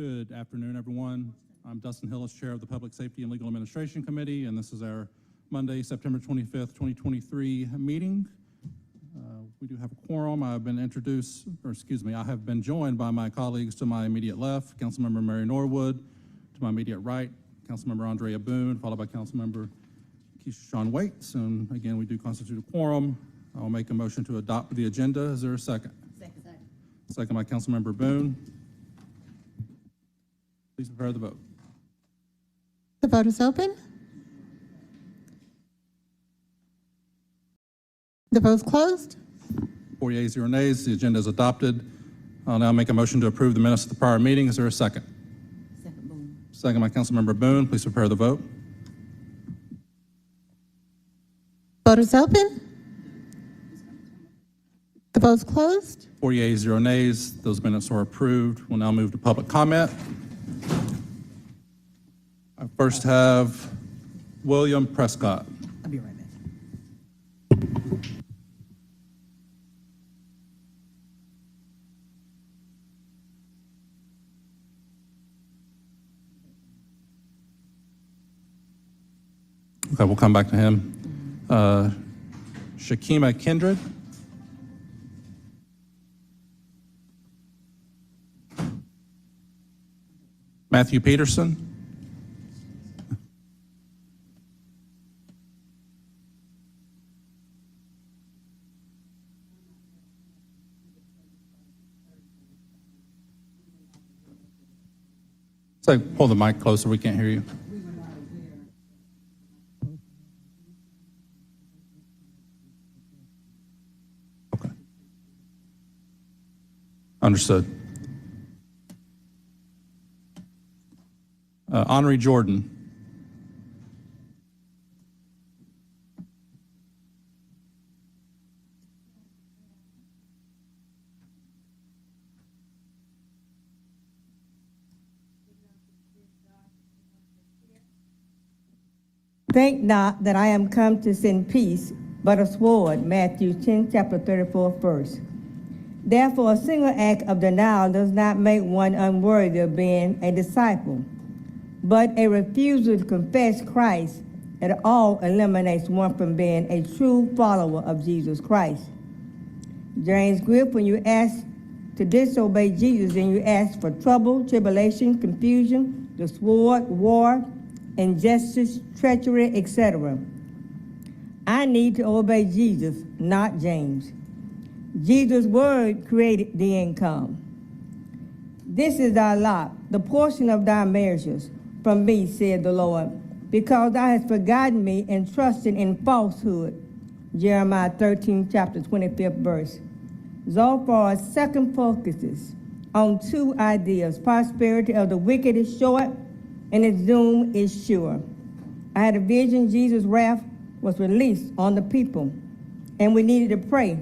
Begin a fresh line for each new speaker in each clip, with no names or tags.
Good afternoon, everyone. I'm Dustin Hillis, Chair of the Public Safety and Legal Administration Committee, and this is our Monday, September 25th, 2023 meeting. We do have a quorum. I have been joined by my colleagues to my immediate left, Councilmember Mary Norwood, to my immediate right, Councilmember Andrea Boone, followed by Councilmember Keisha Shawn Waits, and again, we do constitute a quorum. I'll make a motion to adopt the agenda. Is there a second?
Second.
Second by Councilmember Boone. Please prepare the vote.
The vote is open. The vote is closed.
4 yeas, 0 nays. The agenda is adopted. I'll now make a motion to approve the minutes of the prior meeting. Is there a second?
Second, Boone.
Second by Councilmember Boone. Please prepare the vote.
Vote is open. The vote is closed.
4 yeas, 0 nays. Those minutes are approved. We'll now move to public comment. I first have William Prescott.
I'll be right back.
Okay, we'll come back to him. Shakima Kindred. Matthew Peterson. So pull the mic closer, we can't hear you. Okay. Understood. Honoree Jordan.
Think not that I am come to send peace, but a sword. Matthew 10, chapter 34, verse. Therefore, a single act of denial does not make one unworthy of being a disciple, but a refusal to confess Christ at all eliminates one from being a true follower of Jesus Christ. James Griff, when you ask to disobey Jesus, then you ask for trouble, tribulation, confusion, the sword, war, injustice, treachery, etc. I need to obey Jesus, not James. Jesus' word created the income. This is thy lot, the portion of thy measures from me, said the Lord, because thou hast forgotten me and trusted in falsehood. Jeremiah 13, chapter 25th verse. Zophar's second focuses on two ideas. Prosperity of the wicked is short, and its doom is sure. I had a vision. Jesus' wrath was released on the people, and we needed to pray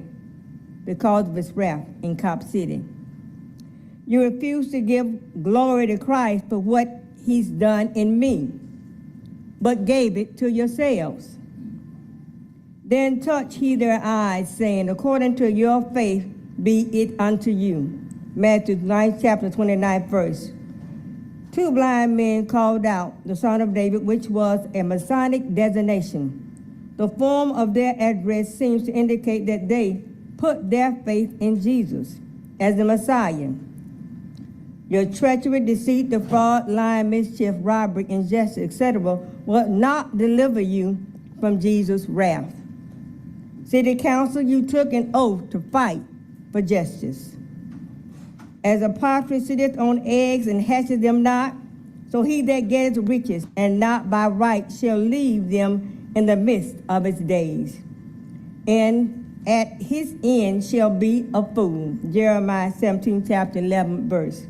because of his wrath in Cop City. You refuse to give glory to Christ for what he's done in me, but gave it to yourselves. Then touch he their eyes, saying, according to your faith be it unto you. Matthew 9, chapter 29, verse. Two blind men called out, the Son of David, which was a Masonic designation. The form of their address seems to indicate that they put their faith in Jesus as the Messiah. Your treachery, deceit, defraud, lying, mischief, robbery, injustice, etc. will not deliver you from Jesus' wrath. City council, you took an oath to fight for justice. As a partridge sitteth on eggs and hatches them not, so he that getteth riches and not by right shall leave them in the midst of his days. And at his end shall be a fool. Jeremiah 17, chapter 11, verse.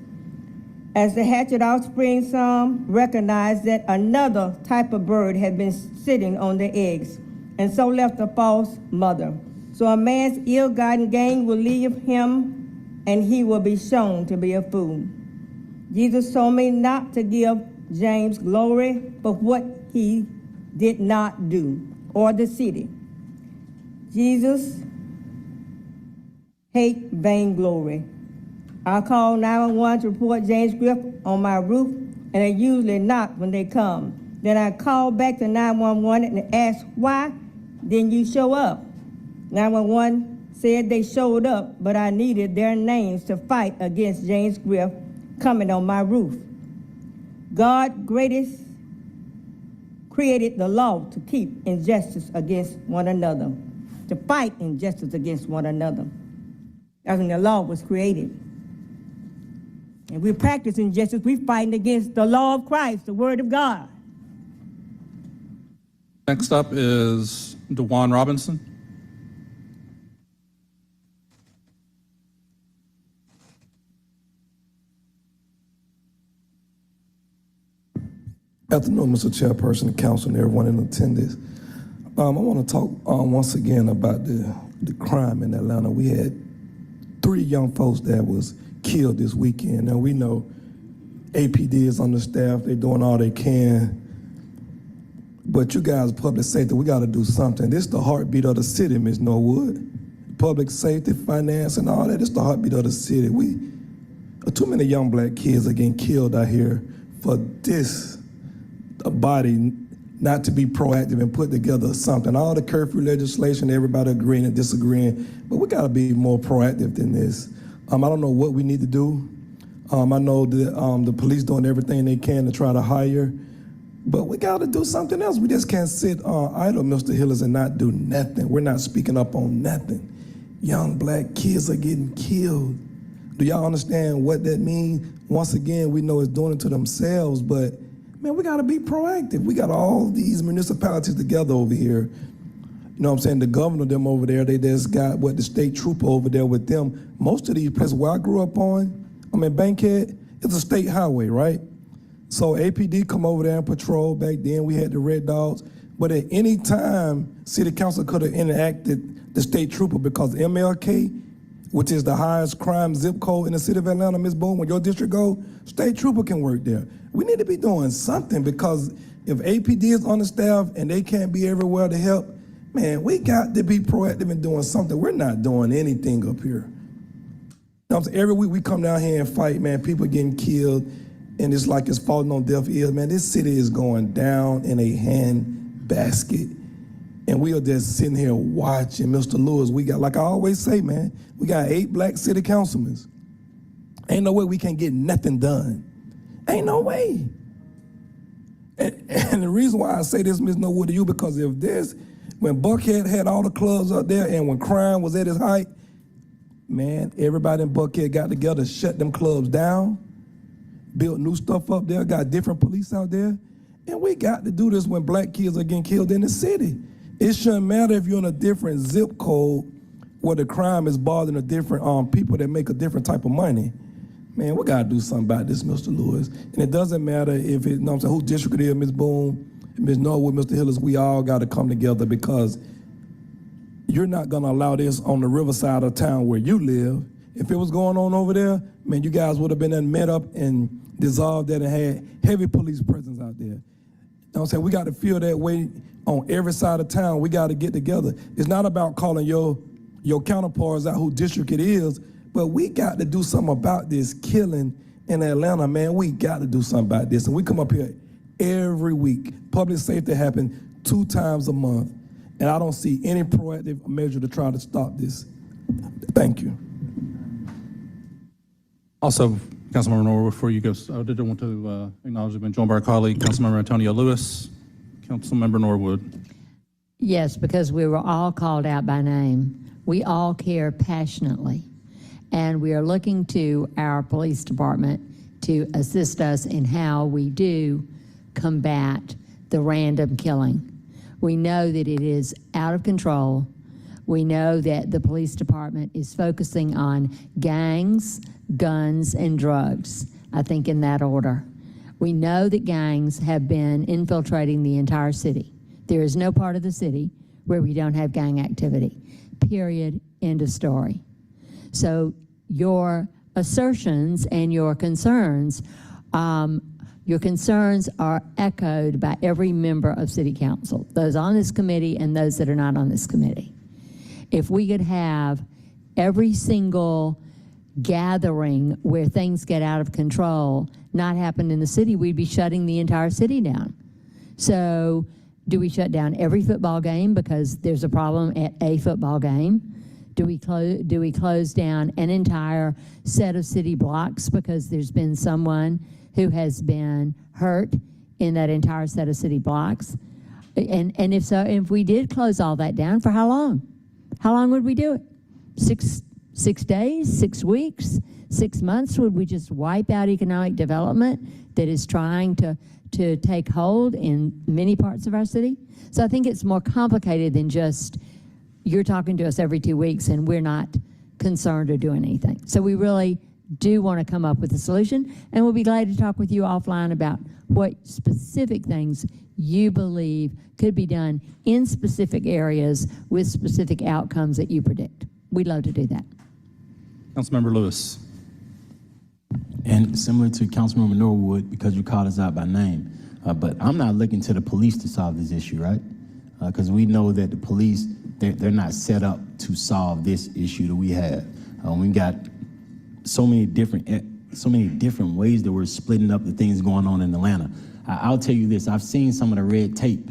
As the hatchet offspring, some recognize that another type of bird had been sitting on the eggs, and so left a false mother. So a man's ill-gotten gain will leave him, and he will be shown to be a fool. Jesus told me not to give James glory for what he did not do, or the city. Jesus hate vainglory. I call 911 to report James Griff on my roof, and they usually knock when they come. Then I call back to 911 and ask, why didn't you show up? 911 said they showed up, but I needed their names to fight against James Griff coming on my roof. God greatest created the law to keep injustice against one another, to fight injustice against one another. That's when the law was created. And we're practicing justice, we're fighting against the law of Christ, the word of God.
Next up is DeJuan Robinson.
Afternoon, Mr. Chairperson, the council, and everyone in attendance. I want to talk once again about the crime in Atlanta. We had 3 young folks that was killed this weekend. Now, we know APD is on the staff. They're doing all they can. But you guys, public safety, we got to do something. This is the heartbeat of the city, Ms. Norwood. Public safety, finance, and all that. This is the heartbeat of the city. Too many young black kids are getting killed out here for this body not to be proactive and put together something. All the curfew legislation, everybody agreeing and disagreeing, but we got to be more proactive than this. I don't know what we need to do. I know that the police doing everything they can to try to hire, but we got to do something else. We just can't sit idle, Mr. Hillers, and not do nothing. We're not speaking up on nothing. Young black kids are getting killed. Do y'all understand what that means? Once again, we know it's doing it to themselves, but man, we gotta be proactive. We got all these municipalities together over here. You know what I'm saying? The governor, them over there, they just got the state trooper over there with them. Most of these places where I grew up on, Bankhead, it's a state highway, right? So APD come over there and patrol. Back then we had the Red Dogs. But at any time, city council could have enacted the state trooper because MLK, which is the highest crime zip code in the city of Atlanta, Ms. Boone, when your district go, state trooper can work there. We need to be doing something because if APD is on the staff and they can't be everywhere to help, man, we got to be proactive in doing something. We're not doing anything up here. You know what I'm saying? Every week we come down here and fight, man, people getting killed, and it's like it's falling on deaf ears. Man, this city is going down in a handbasket. And we are just sitting here watching. Mr. Lewis, we got, like I always say, man, we got 8 black city councilmen. Ain't no way we can get nothing done. Ain't no way. And the reason why I say this, Ms. Norwood, to you, because if this, when Buckhead had all the clubs up there and when crime was at its height, man, everybody in Buckhead got together, shut them clubs down, built new stuff up there, got different police out there. And we got to do this when black kids are getting killed in the city. It shouldn't matter if you're in a different zip code where the crime is bothering a different people that make a different type of money. Man, we gotta do something about this, Mr. Lewis. And it doesn't matter if it, you know what I'm saying, who district it is, Ms. Boone, Ms. Norwood, Mr. Hillers, we all gotta come together because you're not gonna allow this on the riverside of town where you live. If it was going on over there, man, you guys would have been then met up and dissolved that and had heavy police presence out there. You know what I'm saying? We gotta feel that way on every side of town. We gotta get together. It's not about calling your counterparts out who district it is, but we got to do something about this killing in Atlanta, man. We got to do something about this. And we come up here every week. Public safety happens 2 times a month. And I don't see any proactive measure to try to stop this. Thank you.
Also, Councilmember Norwood, before you go, I did want to acknowledge we've been joined by our colleague, Councilmember Antonio Lewis. Councilmember Norwood.
Yes, because we were all called out by name. We all care passionately. And we are looking to our police department to assist us in how we do combat the random killing. We know that it is out of control. We know that the police department is focusing on gangs, guns, and drugs, I think in that order. We know that gangs have been infiltrating the entire city. There is no part of the city where we don't have gang activity, period, end of story. So your assertions and your concerns are echoed by every member of City Council, those on this committee and those that are not on this committee. If we could have every single gathering where things get out of control not happen in the city, we'd be shutting the entire city down. So do we shut down every football game because there's a problem at a football game? Do we close down an entire set of city blocks because there's been someone who has been hurt in that entire set of city blocks? And if so, if we did close all that down, for how long? How long would we do it? 6 days, 6 weeks, 6 months? Would we just wipe out economic development that is trying to take hold in many parts of our city? So I think it's more complicated than just you're talking to us every 2 weeks and we're not concerned or doing anything. So we really do want to come up with a solution, and we'll be glad to talk with you offline about what specific things you believe could be done in specific areas with specific outcomes that you predict. We'd love to do that.
Councilmember Lewis.
And similar to Councilmember Norwood, because you called us out by name, but I'm not looking to the police to solve this issue, right? Because we know that the police, they're not set up to solve this issue that we have. We got so many different ways that we're splitting up the things going on in Atlanta. I'll tell you this, I've seen some of the red tape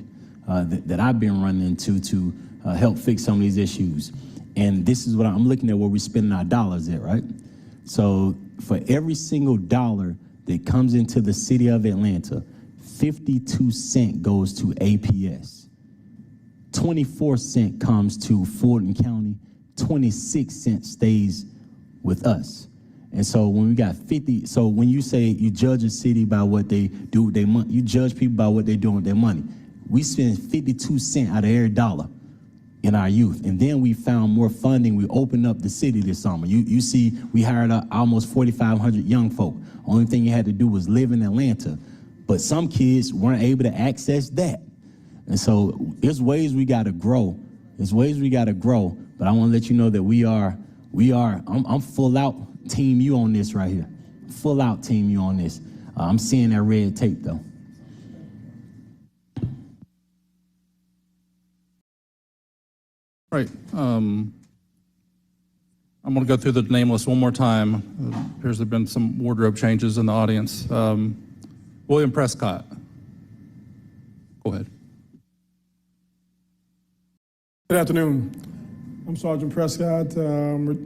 that I've been running into to help fix some of these issues. And this is what I'm looking at, where we're spending our dollars at, right? So for every single dollar that comes into the city of Atlanta, 52 cents goes to APS. 24 cents comes to Fulton County, 26 cents stays with us. And so when we got 50, so when you say you judge a city by what they do with their money, you judge people by what they're doing with their money. We spend 52 cents out of every dollar in our youth. And then we found more funding. We opened up the city this summer. You see, we hired almost 4,500 young folk. Only thing you had to do was live in Atlanta. But some kids weren't able to access that. And so there's ways we got to grow. There's ways we got to grow. But I want to let you know that I'm full out team you on this right here. Full out team you on this. I'm seeing that red tape though.
Right. I'm going to go through the name list one more time. Appears there have been some wardrobe changes in the audience. William Prescott. Go ahead.
Good afternoon. I'm Sergeant Prescott.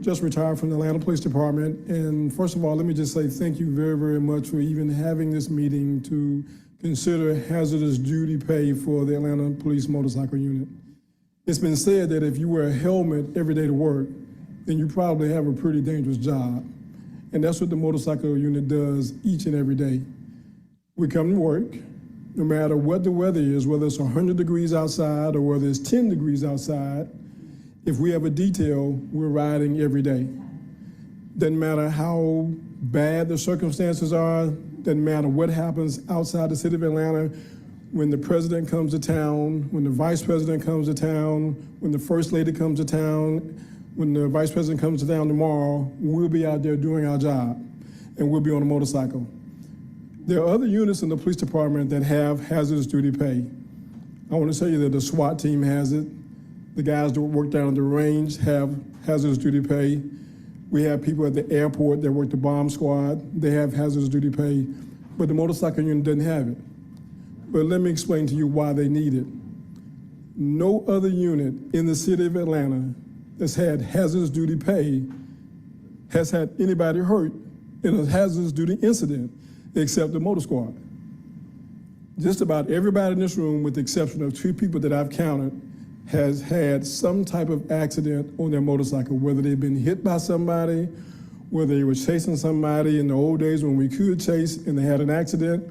Just retired from the Atlanta Police Department. And first of all, let me just say thank you very, very much for even having this meeting to consider hazardous duty pay for the Atlanta Police Motorcycle Unit. It's been said that if you wear a helmet every day to work, then you probably have a pretty dangerous job. And that's what the motorcycle unit does each and every day. We come to work, no matter what the weather is, whether it's 100 degrees outside or whether it's 10 degrees outside. If we have a detail, we're riding every day. Doesn't matter how bad the circumstances are, doesn't matter what happens outside the city of Atlanta. When the president comes to town, when the vice president comes to town, when the first lady comes to town, when the vice president comes to town tomorrow, we'll be out there doing our job, and we'll be on a motorcycle. There are other units in the police department that have hazardous duty pay. I want to tell you that the SWAT team has it. The guys that work down at the range have hazardous duty pay. We have people at the airport that work the bomb squad. They have hazardous duty pay, but the motorcycle unit doesn't have it. But let me explain to you why they need it. No other unit in the city of Atlanta that's had hazardous duty pay has had anybody hurt in a hazardous duty incident except the motor squad. Just about everybody in this room, with the exception of 2 people that I've counted, has had some type of accident on their motorcycle, whether they've been hit by somebody, whether they were chasing somebody in the old days when we could chase and they had an accident,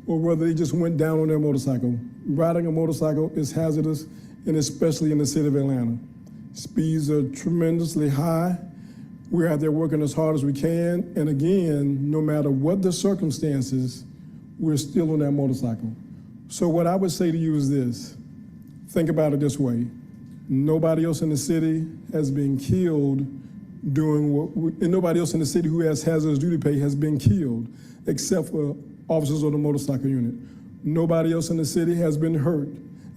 or whether they just went down on their motorcycle. Riding a motorcycle is hazardous, and especially in the city of Atlanta. Speeds are tremendously high. We're out there working as hard as we can, and again, no matter what the circumstances, we're still on that motorcycle. So what I would say to you is this: think about it this way. Nobody else in the city has been killed and nobody else in the city who has hazardous duty pay has been killed, except for officers on the motorcycle unit. Nobody else in the city has been hurt,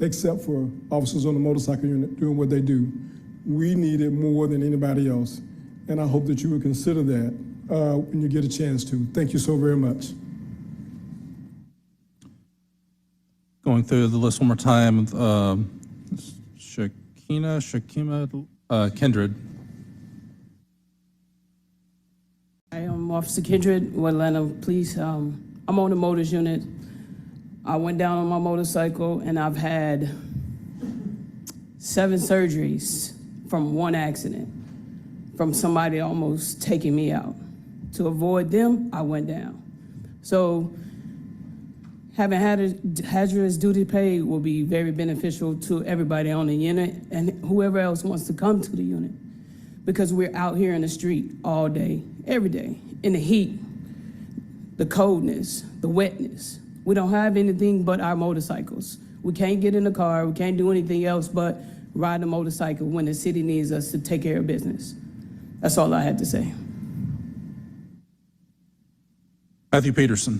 except for officers on the motorcycle unit doing what they do. We need it more than anybody else. and I hope that you would consider that when you get a chance to. Thank you so very much.
Going through the list one more time, Shakima, Kindred.
I am Officer Kindred with Atlanta Police. I'm on the motors unit. I went down on my motorcycle and I've had 7 surgeries from one accident, from somebody almost taking me out. To avoid them, I went down. So having hazardous duty pay will be very beneficial to everybody on the unit and whoever else wants to come to the unit, because we're out here in the street all day, every day, in the heat, the coldness, the wetness. We don't have anything but our motorcycles. We can't get in the car, we can't do anything else but ride a motorcycle when the city needs us to take care of business. That's all I had to say.
Matthew Peterson.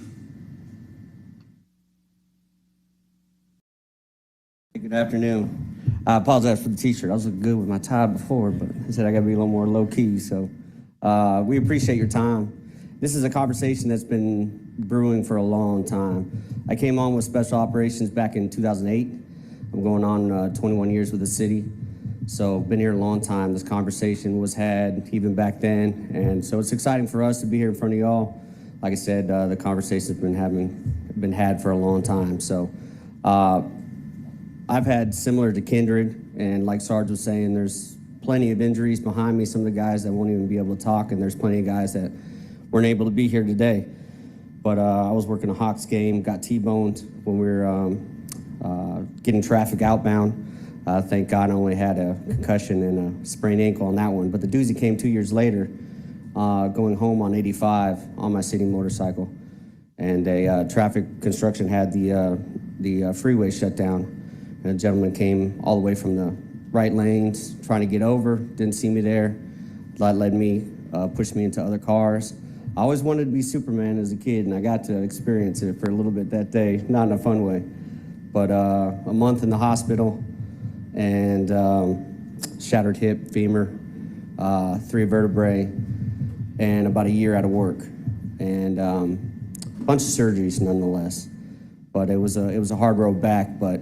Good afternoon. I apologize for the t-shirt. I was looking good with my tie before, but I said I gotta be a little more low-key, so we appreciate your time. This is a conversation that's been brewing for a long time. I came on with Special Operations back in 2008. I'm going on 21 years with the city, so been here a long time. This conversation was had even back then, and so it's exciting for us to be here in front of y'all. Like I said, the conversation's been had for a long time, so I've had similar to Kindred, and like Sarge was saying, there's plenty of injuries behind me, some of the guys that won't even be able to talk, and there's plenty of guys that weren't able to be here today. But I was working a Hawks game, got T-boned when we were getting traffic outbound. Thank God I only had a concussion and a sprained ankle on that one. But the doozy came 2 years later, going home on 85 on my city motorcycle. And a traffic construction had the freeway shut down. And a gentleman came all the way from the right lanes, trying to get over, didn't see me there. That led me, pushed me into other cars. I always wanted to be Superman as a kid, and I got to experience it for a little bit that day, not in a fun way. But a month in the hospital, and shattered hip, femur, 3 vertebrae, and about a year out of work, and a bunch of surgeries nonetheless. But it was a hard road back, but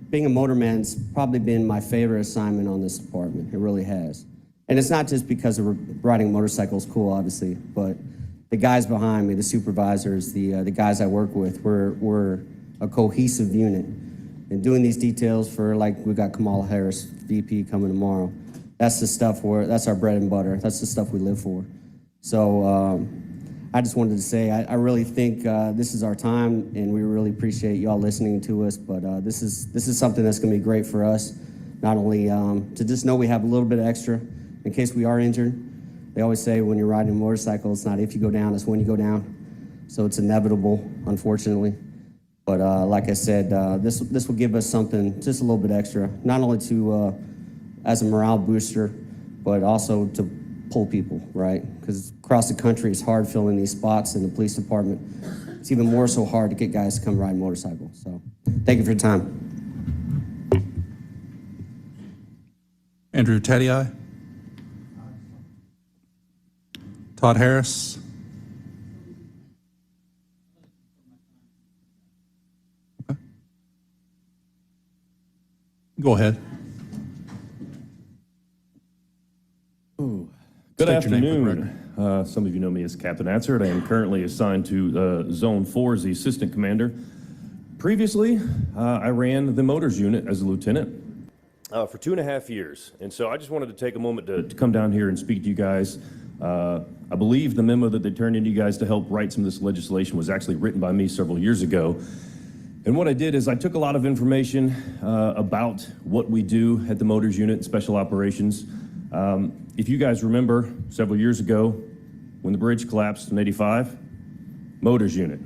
being a motorman's probably been my favorite assignment on this department. It really has. And it's not just because of riding motorcycles cool, obviously, but the guys behind me, the supervisors, the guys I work with, we're a cohesive unit. And doing these details for, like, we got Kamala Harris, VP, coming tomorrow. That's the stuff that's our bread and butter. That's the stuff we live for. So I just wanted to say I really think this is our time, and we really appreciate y'all listening to us. But this is something that's going to be great for us, not only to just know we have a little bit of extra in case we are injured. They always say when you're riding a motorcycle, it's not if you go down, it's when you go down. So it's inevitable, unfortunately. But like I said, this will give us something just a little bit extra, not only to as a morale booster, but also to pull people, right? Because across the country, it's hard filling these spots in the police department. It's even more so hard to get guys to come ride motorcycles. So thank you for your time.
Andrew Teddy. Todd Harris. Okay. Go ahead.
Good
State your name for the
afternoon. Some of you know me as Captain Atzert. I am currently assigned to Zone 4 as the Assistant Commander. Previously, I ran the Motors Unit as a Lieutenant for 2.5 years. And so I just wanted to take a moment to come down here and speak to you guys. I believe the memo that they turned into you guys to help write some of this legislation was actually written by me several years ago. And what I did is I took a lot of information about what we do at the Motors Unit, Special Operations. If you guys remember, several years ago, when the bridge collapsed in 85, Motors Unit,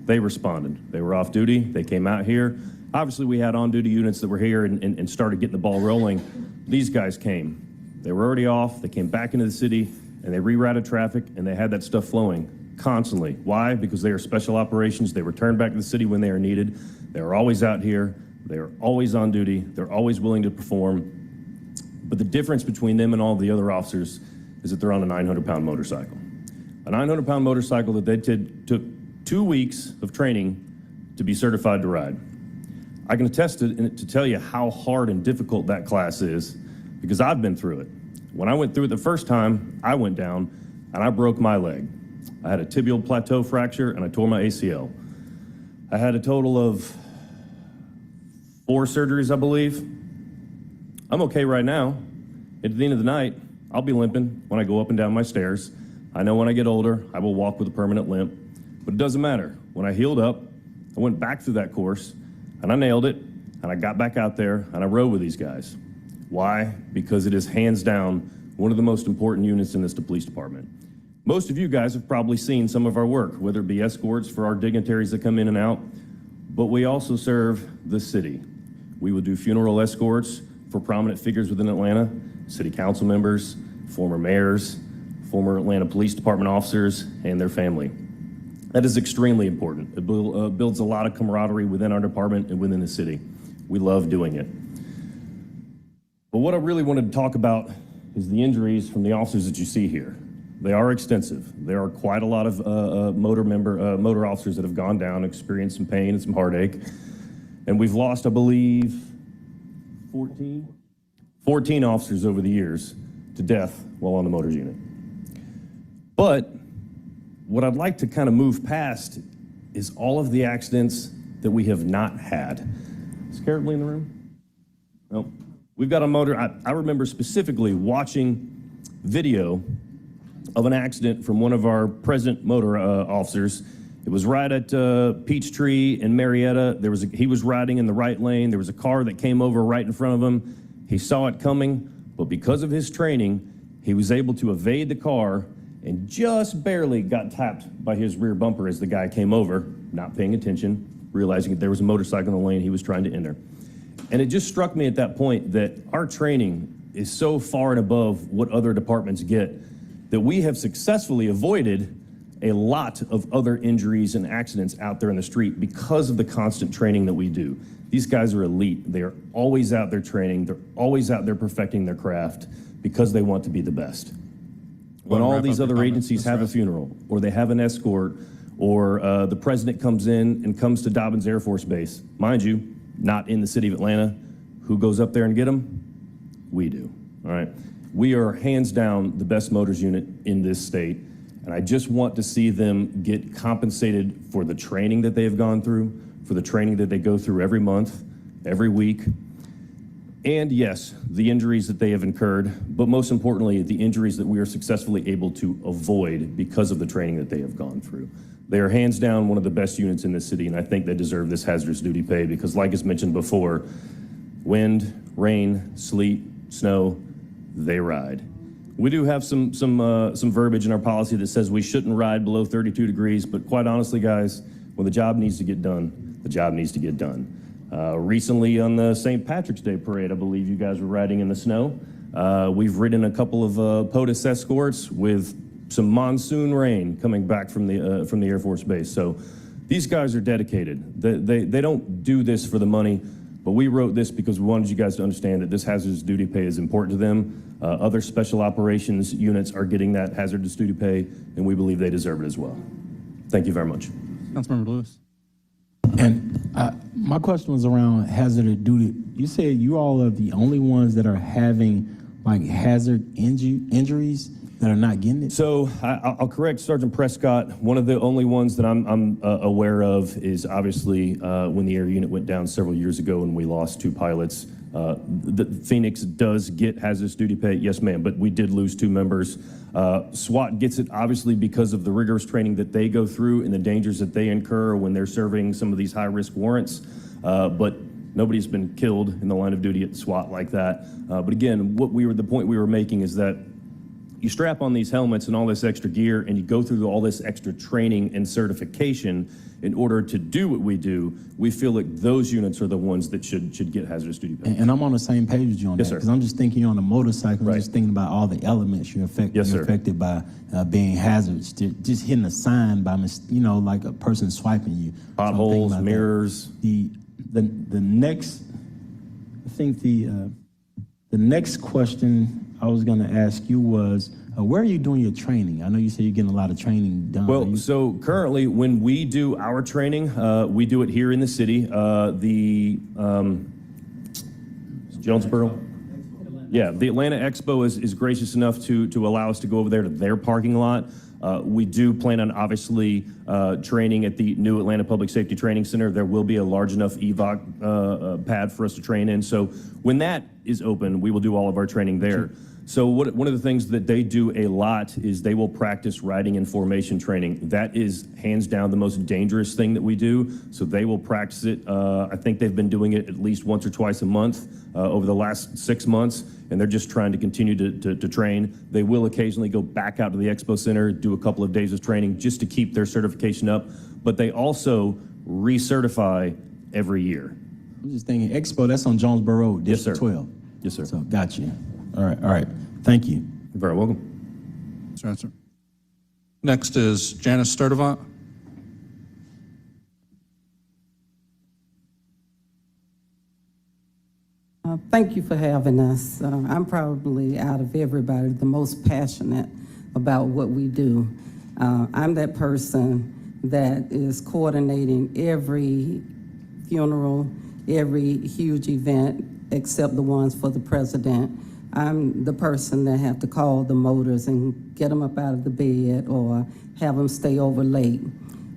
they responded. They were off duty, they came out here. Obviously, we had on-duty units that were here and started getting the ball rolling. These guys came. They were already off, they came back into the city, and they rerouted traffic, and they had that stuff flowing constantly. Why? Because they are Special Operations. They return back to the city when they are needed. They are always out here. They are always on duty. They're always willing to perform. But the difference between them and all the other officers is that they're on a 900-pound motorcycle. A 900-pound motorcycle that they took 2 weeks of training to be certified to ride. I can attest to tell you how hard and difficult that class is because I've been through it. When I went through it the first time, I went down and I broke my leg. I had a tibial plateau fracture and I tore my ACL. I had a total of 4 surgeries, I believe. I'm okay right now. At the end of the night, I'll be limping when I go up and down my stairs. I know when I get older, I will walk with a permanent limp, but it doesn't matter. When I healed up, I went back through that course and I nailed it and I got back out there and I rode with these guys. Why? Because it is hands down one of the most important units in this police department. Most of you guys have probably seen some of our work, whether it be escorts for our dignitaries that come in and out, but we also serve the city. We will do funeral escorts for prominent figures within Atlanta, city council members, former mayors, former Atlanta Police Department officers, and their family. That is extremely important. It builds a lot of camaraderie within our department and within the city. We love doing it. But what I really wanted to talk about is the injuries from the officers that you see here. They are extensive. There are quite a lot of motor officers that have gone down, experienced some pain and some heartache. And we've lost, I believe, 14 officers over the years to death while on the motors unit. But what I'd like to kind of move past is all of the accidents that we have not had. Is Carrot in the room? No. We've got a motor. I remember specifically watching video of an accident from one of our present motor officers. It was right at Peachtree and Marietta. He was riding in the right lane. There was a car that came over right in front of him. He saw it coming, but because of his training, he was able to evade the car and just barely got tapped by his rear bumper as the guy came over, not paying attention, realizing that there was a motorcycle in the lane he was trying to enter. And it just struck me at that point that our training is so far and above what other departments get that we have successfully avoided a lot of other injuries and accidents out there in the street because of the constant training that we do. These guys are elite. They are always out there training. They're always out there perfecting their craft because they want to be the best. When all these other agencies have a funeral, or they have an escort, or the president comes in and comes to Dobbins Air Force Base, mind you, not in the city of Atlanta, who goes up there and get them? We do, all right? We are hands down the best motors unit in this state, and I just want to see them get compensated for the training that they have gone through, for the training that they go through every month, every week, and yes, the injuries that they have incurred, but most importantly, the injuries that we are successfully able to avoid because of the training that they have gone through. They are hands down one of the best units in this city, and I think they deserve this hazardous duty pay because, like is mentioned before, wind, rain, sleet, snow, they ride. We do have some verbiage in our policy that says we shouldn't ride below 32 degrees, but quite honestly, guys, when the job needs to get done, the job needs to get done. Recently on the St. Patrick's Day parade, I believe you guys were riding in the snow. We've ridden a couple of POTUS escorts with some monsoon rain coming back from the Air Force Base. So these guys are dedicated. They don't do this for the money, but we wrote this because we wanted you guys to understand that this hazardous duty pay is important to them. Other special operations units are getting that hazardous duty pay, and we believe they deserve it as well. Thank you very much.
Councilmember Lewis.
And my question was around hazardous duty. You said you all are the only ones that are having like hazard injuries that are not getting it?
So I'll correct Sergeant Prescott. One of the only ones that I'm aware of is obviously when the air unit went down several years ago and we lost 2 pilots. The Phoenix does get hazardous duty pay, yes ma'am, but we did lose 2 members. SWAT gets it obviously because of the rigorous training that they go through and the dangers that they incur when they're serving some of these high-risk warrants, but nobody's been killed in the line of duty at SWAT like that. But again, the point we were making is that you strap on these helmets and all this extra gear and you go through all this extra training and certification in order to do what we do. We feel like those units are the ones that should get hazardous duty pay.
And I'm on the same page with you on
Yes,
that.
sir.
Because I'm just thinking on a motorcycle,
Right.
I'm just thinking about all the elements you're affected by being hazardous. Just hitting a sign by, like a person swiping you. So I'm thinking
Potholes,
about
mirrors.
that. The next, I think the next question I was going to ask you was, Where are you doing your training? I know you say you're getting a lot of training done.
Well, so currently, when we do our training, we do it here in the city. Jonesboro? Yeah, the Atlanta Expo is gracious enough to allow us to go over there to their parking lot. We do plan on obviously training at the new Atlanta Public Safety Training Center. There will be a large enough EVOC pad for us to train in. So when that is open, we will do all of our training there. So one of the things that they do a lot is they will practice riding in formation training. That is hands down the most dangerous thing that we do. So they will practice it. I think they've been doing it at least once or twice a month over the last 6 months, and they're just trying to continue to train. They will occasionally go back out to the Expo Center, do a couple of days of training just to keep their certification up, but they also recertify every year.
I'm just thinking, Expo, that's on Jonesboro Road,
Yes, sir.
District 12.
Yes, sir.
So, got you. All right. Thank you.
You're very welcome.
Mr. Answer. Next is Janice Sturdivant.
Thank you for having us. I'm probably, out of everybody, the most passionate about what we do. I'm that person that is coordinating every funeral, every huge event, except the ones for the president. I'm the person that have to call the motors and get them up out of the bed or have them stay over late.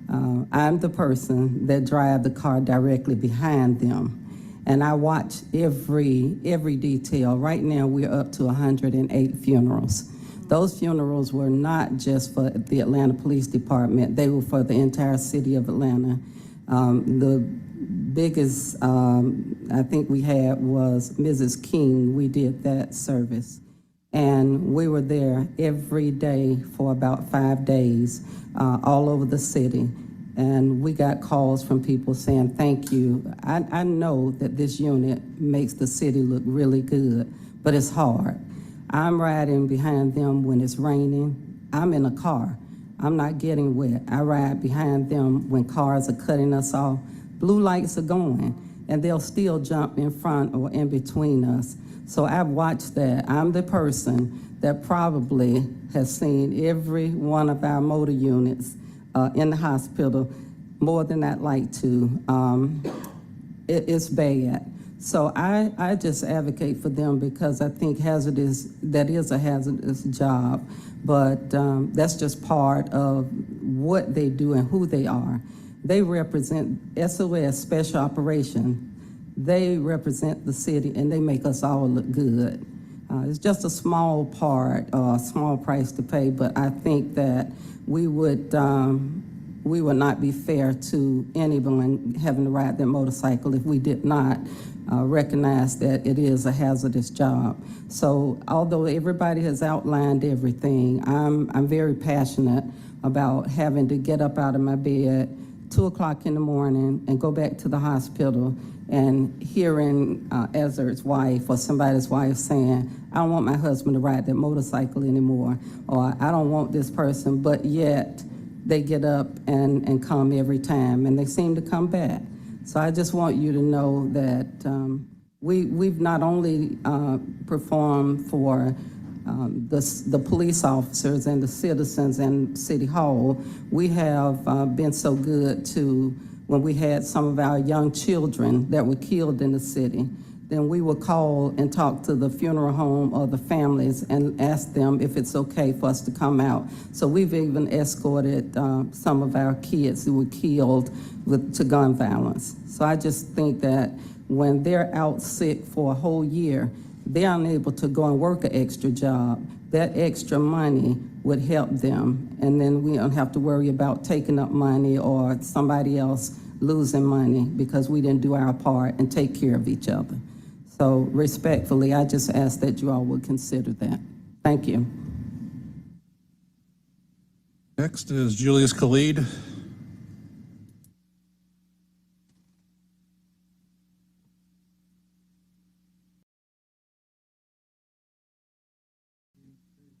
I'm the person that drive the car directly behind them. And I watch every detail. Right now, we're up to 108 funerals. Those funerals were not just for the Atlanta Police Department. They were for the entire city of Atlanta. The biggest I think we had was Mrs. King. We did that service. And we were there every day for about 5 days, all over the city. And we got calls from people saying, thank you. I know that this unit makes the city look really good, but it's hard. I'm riding behind them when it's raining. I'm in a car. I'm not getting wet. I ride behind them when cars are cutting us off. Blue lights are going, and they'll still jump in front or in between us. So I've watched that. I'm the person that probably has seen every one of our motor units in the hospital more than I'd like to. It's bad. So I just advocate for them because I think that is a hazardous job, but that's just part of what they do and who they are. They represent SOS, Special Operation. They represent the city and they make us all look good. It's just a small part, a small price to pay, but I think that we would not be fair to anyone having to ride their motorcycle if we did not recognize that it is a hazardous job. So although everybody has outlined everything, I'm very passionate about having to get up out of my bed 2 o'clock in the morning and go back to the hospital and hearing Ezra's wife or somebody's wife saying, I don't want my husband to ride that motorcycle anymore, or I don't want this person, but yet they get up and come every time, and they seem to come back. So I just want you to know that we've not only performed for the police officers and the citizens and City Hall, we have been so good to when we had some of our young children that were killed in the city. Then we would call and talk to the funeral home or the families and ask them if it's okay for us to come out. So we've even escorted some of our kids who were killed to gun violence. So I just think that when they're out sick for a whole year, they're unable to go and work an extra job. That extra money would help them, and then we don't have to worry about taking up money or somebody else losing money because we didn't do our part and take care of each other. So respectfully, I just ask that you all would consider that. Thank you.
Next is Julius Khalid.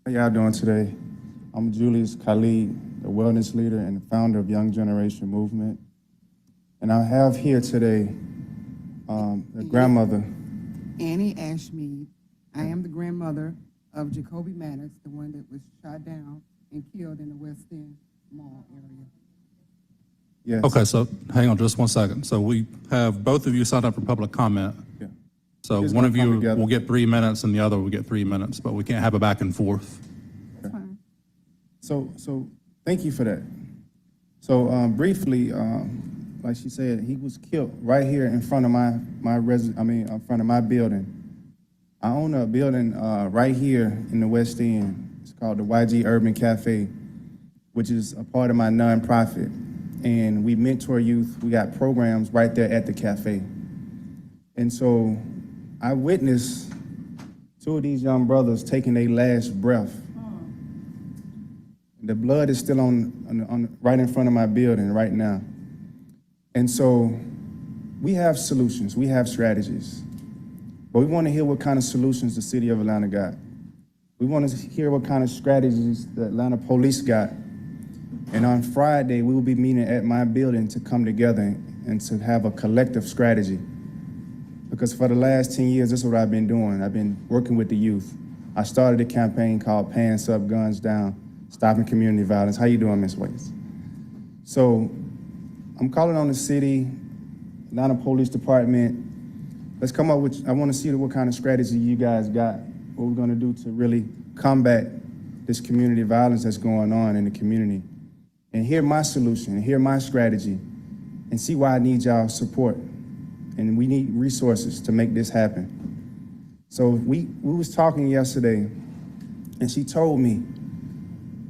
How y'all doing today? I'm Julius Khalid, the wellness leader and founder of Young Generation Movement. And I have here today the grandmother.
Annie Ashmead. I am the grandmother of Jacoby Maddox, the one that was shot down and killed in the West End Mall area.
Yes.
Okay, so hang on just one second. So we have both of you signed up for public comment.
Yeah.
So
Just
one
gonna
of you
come together.
will get 3 minutes and the other will get 3 minutes, but we can't have a back and forth.
So thank you for that. So briefly, like she said, he was killed right here in front of in front of my building. I own a building right here in the West End. It's called the YG Urban Cafe, which is a part of my nonprofit. And we mentor youth. We got programs right there at the cafe. And so I witnessed two of these young brothers taking their last breath. The blood is still on right in front of my building right now. And so we have solutions, we have strategies. But we want to hear what kind of solutions the city of Atlanta got. We want to hear what kind of strategies the Atlanta police got. And on Friday, we will be meeting at my building to come together and to have a collective strategy. Because for the last 10 years, this is what I've been doing. I've been working with the youth. I started a campaign called Pants Up, Guns Down, Stopping Community Violence. How you doing, Ms. Waits? So I'm calling on the city, Atlanta Police Department. Let's come up with, I want to see what kind of strategy you guys got, what we're going to do to really combat this community violence that's going on in the community. And hear my solution, and hear my strategy, and see why I need y'all support. And we need resources to make this happen. So we was talking yesterday, and she told me,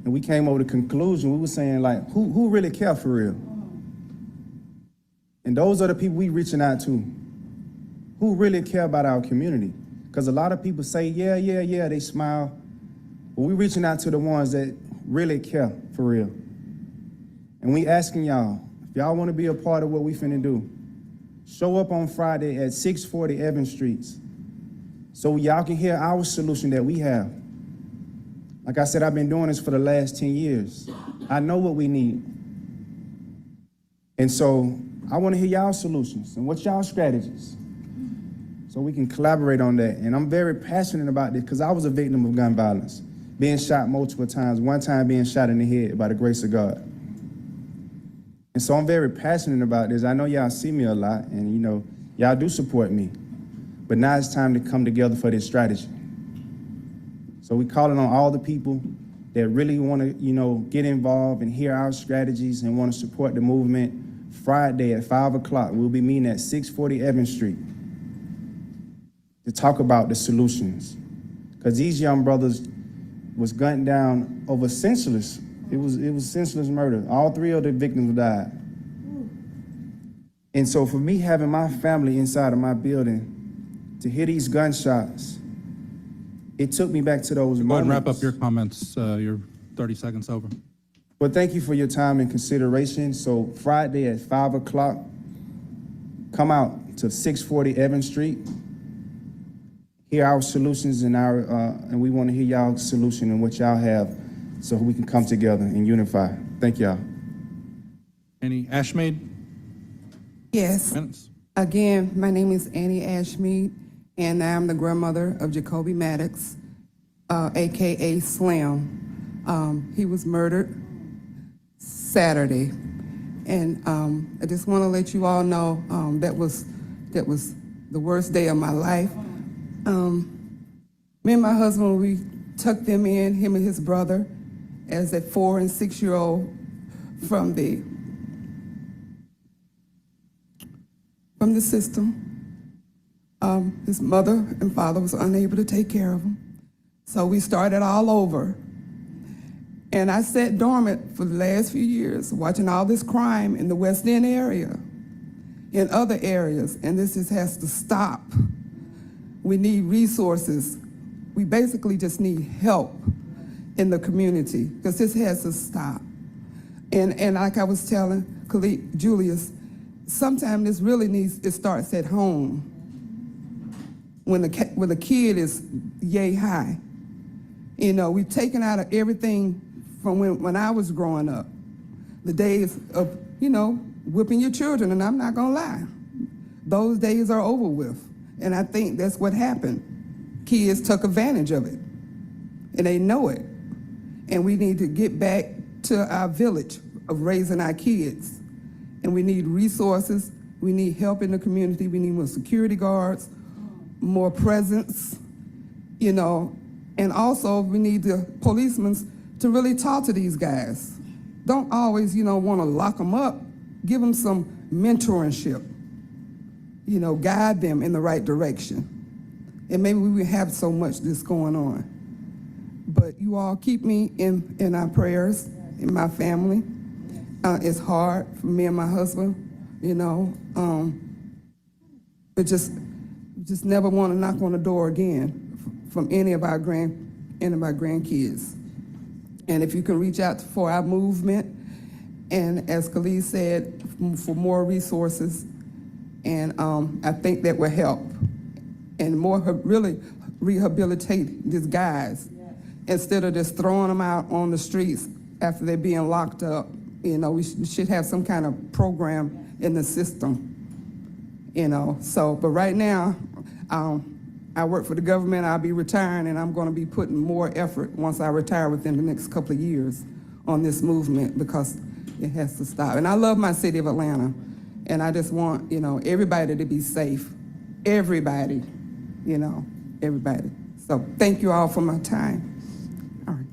and we came over to the conclusion, we were saying, like, who really care for real? And those are the people we reaching out to, who really care about our community. Because a lot of people say, yeah, they smile, but we reaching out to the ones that really care for real. And we asking y'all, if y'all want to be a part of what we finna do, show up on Friday at 640 Evans Street so y'all can hear our solution that we have. Like I said, I've been doing this for the last 10 years. I know what we need. And so I want to hear y'all solutions and what's y'all strategies so we can collaborate on that. And I'm very passionate about this because I was a victim of gun violence, being shot multiple times, one time being shot in the head by the grace of God. And so I'm very passionate about this. I know y'all see me a lot and, you know, y'all do support me. But now it's time to come together for this strategy. So we're calling on all the people that really want to, you know, get involved and hear our strategies and want to support the movement. Friday at 5 o'clock, we'll be meeting at 640 Evans Street to talk about the solutions. Because these young brothers was gunned down over senseless. It was senseless murder. All three of the victims died. And so for me having my family inside of my building to hear these gunshots, it took me back to those moments.
Go ahead and wrap up your comments. You're 30 seconds over.
Well, thank you for your time and consideration. So Friday at 5 o'clock, come out to 640 Evans Street. Hear our solutions and we want to hear y'all's solution and what y'all have so we can come together and unify. Thank y'all.
Annie Ashmead?
Yes.
Minutes.
Again, my name is Annie Ashmead, and I'm the grandmother of Jacoby Maddox, AKA Slim. He was murdered Saturday, and I just want to let you all know that was the worst day of my life. Me and my husband, we took them in, him and his brother, as a 4- and 6-year-old from the system. His mother and father was unable to take care of him. So we started all over. And I sat dormant for the last few years, watching all this crime in the West End area, in other areas, and this just has to stop. We need resources. We basically just need help in the community, because this has to stop. And like I was telling colleague Julius, sometimes this really it starts at home. When the kid is yay high. You know, we've taken out of everything from when I was growing up. The days of, you know, whipping your children, and I'm not gonna lie. Those days are over with. And I think that's what happened. Kids took advantage of it. and they know it. And we need to get back to our village of raising our kids. And we need resources, we need help in the community, we need more security guards, more presence, you know, and also we need the policemen to really talk to these guys. Don't always, you know, want to lock them up. Give them some mentorship, you know, guide them in the right direction. And maybe we would have so much this going on. But you all keep me in our prayers, in my family. It's hard for me and my husband, you know. But just never want to knock on the door again from any of our grandkids. And if you can reach out for our movement, and as Khalid said, for more resources, and I think that will help. And more really rehabilitate these guys instead of just throwing them out on the streets after they're being locked up. You know, we should have some kind of program in the system, you know. So, but right now, I work for the government. I'll be retiring, and I'm going to be putting more effort once I retire within the next couple of years on this movement, because it has to stop. And I love my city of Atlanta, and I just want, you know, everybody to be safe. Everybody, you know, everybody. So thank you all for my time. All right.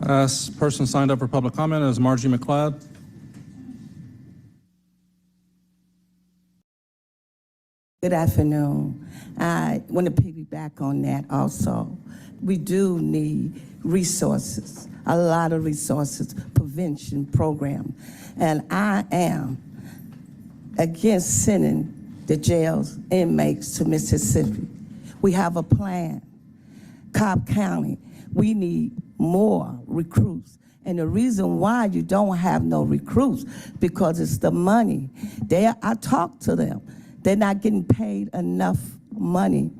Last person signed up for public comment is Margie McLeod.
Good afternoon. I want to piggyback on that also. We do need resources, a lot of resources, prevention program. And I am against sending the jails inmates to Mississippi. We have a plan. Cobb County, we need more recruits. And the reason why you don't have no recruits, because it's the money. I talk to them. They're not getting paid enough money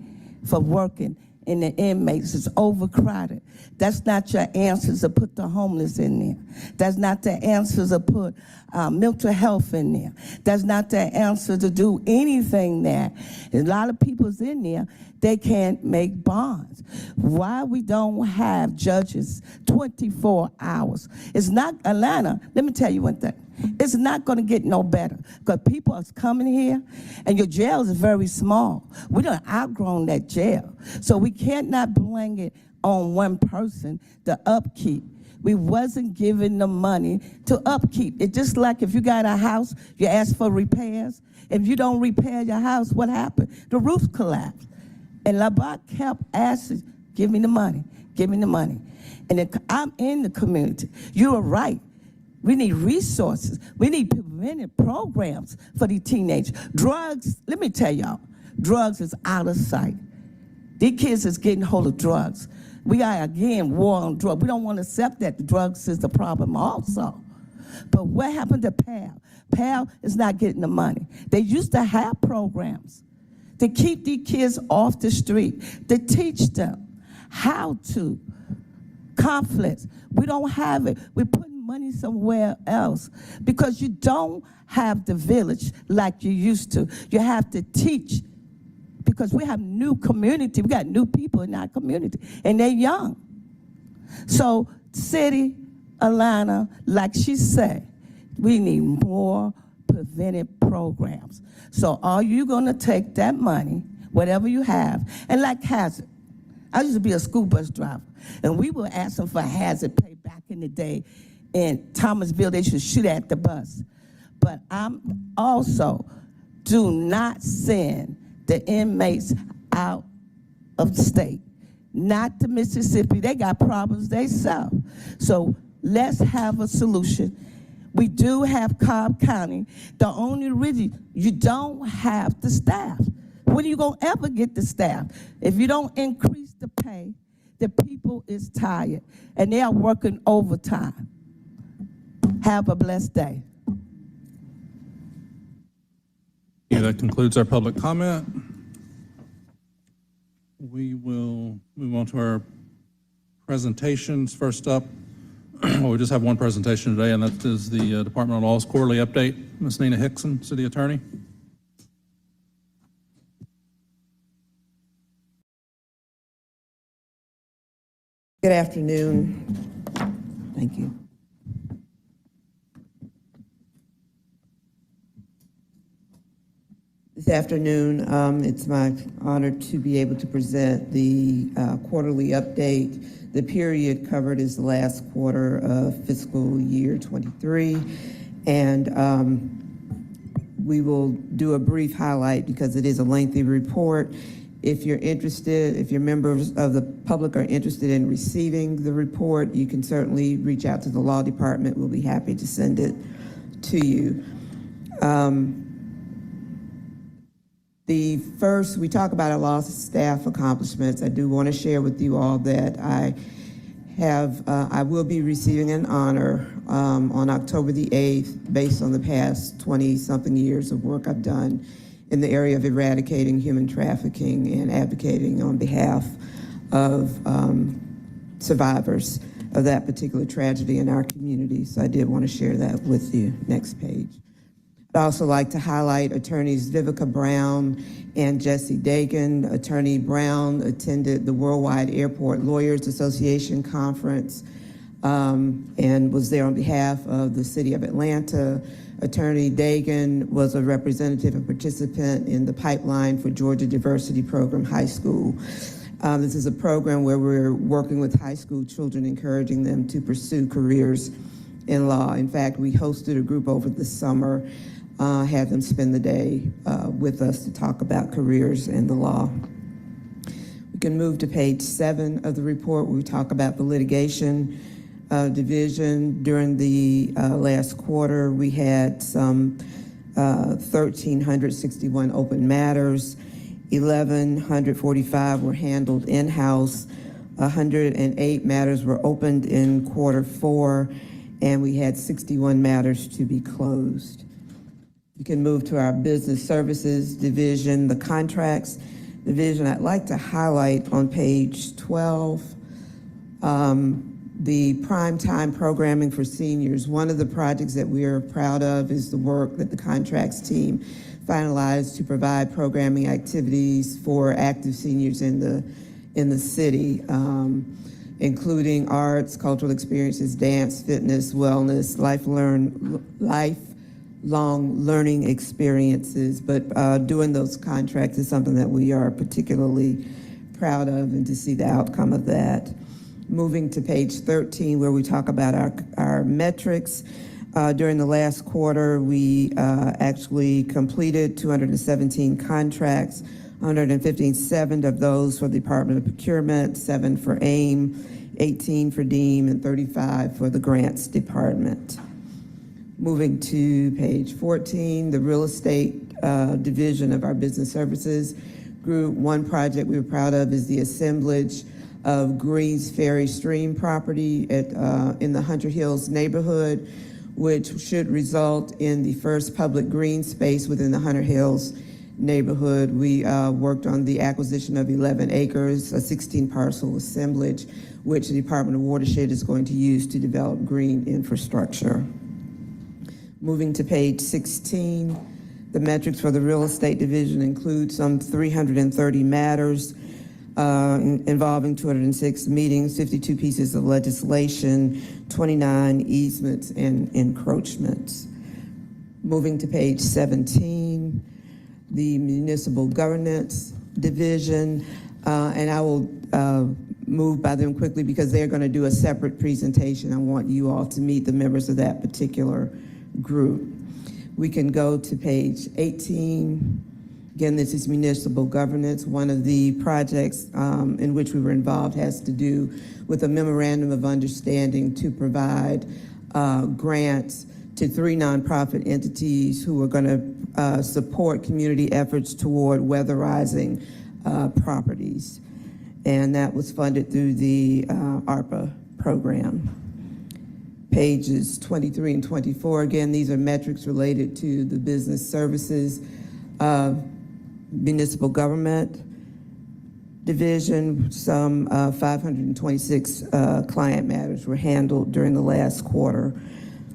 for working, and the inmates is overcrowded. That's not your answers to put the homeless in there. That's not the answers to put mental health in there. That's not the answer to do anything there. A lot of people's in there, they can't make bonds. Why we don't have judges 24 hours? It's not Atlanta. Let me tell you one thing. It's not going to get no better, because people are coming here, and your jail is very small. We done outgrown that jail. So we cannot blame it on one person, the upkeep. We wasn't giving the money to upkeep. It's just like if you got a house, you ask for repairs. If you don't repair your house, what happened? The roof collapsed. And Labat kept asking, give me the money, give me the money. And I'm in the community. You are right. We need resources. We need preventive programs for the teenagers. Drugs, let me tell y'all, drugs is out of sight. These kids is getting hold of drugs. We are, again, war on drugs. We don't want to accept that the drugs is the problem also. But what happened to PAL? PAL is not getting the money. They used to have programs to keep these kids off the street, to teach them how to conflicts. We don't have it. We're putting money somewhere else because you don't have the village like you used to. You have to teach, because we have new community. We got new people in our community, and they're young. So city, Atlanta, like she said, we need more preventive programs. So are you gonna take that money, whatever you have, and like hazard? I used to be a school bus driver, and we were asking for hazard pay back in the day. In Thomasville, they should shoot at the bus. But I'm also, do not send the inmates out of the state, not to Mississippi. They got problems themselves. So let's have a solution. We do have Cobb County. The only reason you don't have the staff. When are you gonna ever get the staff? If you don't increase the pay, the people is tired, and they are working overtime. Have a blessed day.
Yeah, that concludes our public comment. We will move on to our presentations. First up, we just have one presentation today, and that is the Department of Law's quarterly update. Ms. Nina Hickson, City Attorney.
Good afternoon. Thank you. This afternoon, it's my honor to be able to present the quarterly update. The period covered is the last quarter of fiscal year 23, and we will do a brief highlight because it is a lengthy report. If you're interested, if your members of the public are interested in receiving the report, you can certainly reach out to the law department. We'll be happy to send it to you. We talk about our law staff accomplishments. I do want to share with you all that I will be receiving an honor on October the 8th based on the past 20-something years of work I've done in the area of eradicating human trafficking and advocating on behalf of survivors of that particular tragedy in our community. So I did want to share that with you. Next page. I'd also like to highlight attorneys Vivica Brown and Jesse Dagan. Attorney Brown attended the Worldwide Airport Lawyers Association conference and was there on behalf of the city of Atlanta. Attorney Dagan was a representative and participant in the Pipeline for Georgia Diversity Program High School. This is a program where we're working with high school children, encouraging them to pursue careers in law. In fact, we hosted a group over the summer, had them spend the day with us to talk about careers in the law. We can move to page 7 of the report where we talk about the litigation division. During the last quarter, we had some 1,361 open matters. 1,145 were handled in-house. 108 matters were opened in quarter 4, and we had 61 matters to be closed. We can move to our business services division, the contracts division. I'd like to highlight on page 12 the prime time programming for seniors. One of the projects that we are proud of is the work that the contracts team finalized to provide programming activities for active seniors in the city, including arts, cultural experiences, dance, fitness, wellness, lifelong learning experiences. But doing those contracts is something that we are particularly proud of, and to see the outcome of that. Moving to page 13, where we talk about our metrics. During the last quarter, we actually completed 217 contracts, 157 of those for the Department of Procurement, 7 for AIM, 18 for DEEM, and 35 for the Grants Department. Moving to page 14, the real estate division of our business services group. One project we were proud of is the assemblage of Greens Ferry Stream property in the Hunter Hills neighborhood, which should result in the first public green space within the Hunter Hills neighborhood. We worked on the acquisition of 11 acres, a 16-parcel assemblage, which the Department of Watershed is going to use to develop green infrastructure. Moving to page 16, the metrics for the real estate division include some 330 matters involving 206 meetings, 52 pieces of legislation, 29 easements and encroachments. Moving to page 17, the municipal governance division, and I will move by them quickly because they're going to do a separate presentation. I want you all to meet the members of that particular group. We can go to page 18. Again, this is municipal governance. One of the projects in which we were involved has to do with a memorandum of understanding to provide grants to 3 nonprofit entities who are going to support community efforts toward weatherizing properties. And that was funded through the ARPA program. Pages 23 and 24, again, these are metrics related to the business services municipal government division. Some 526 client matters were handled during the last quarter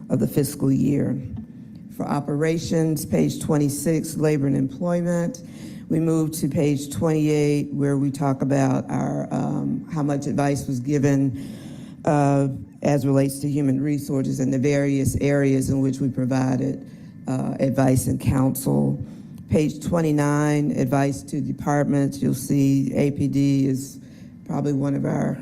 of the fiscal year. For operations, page 26, labor and employment, We move to page 28, where we talk about our how much advice was given as relates to human resources and the various areas in which we provided advice and counsel. Page 29, advice to departments. You'll see APD is probably one of our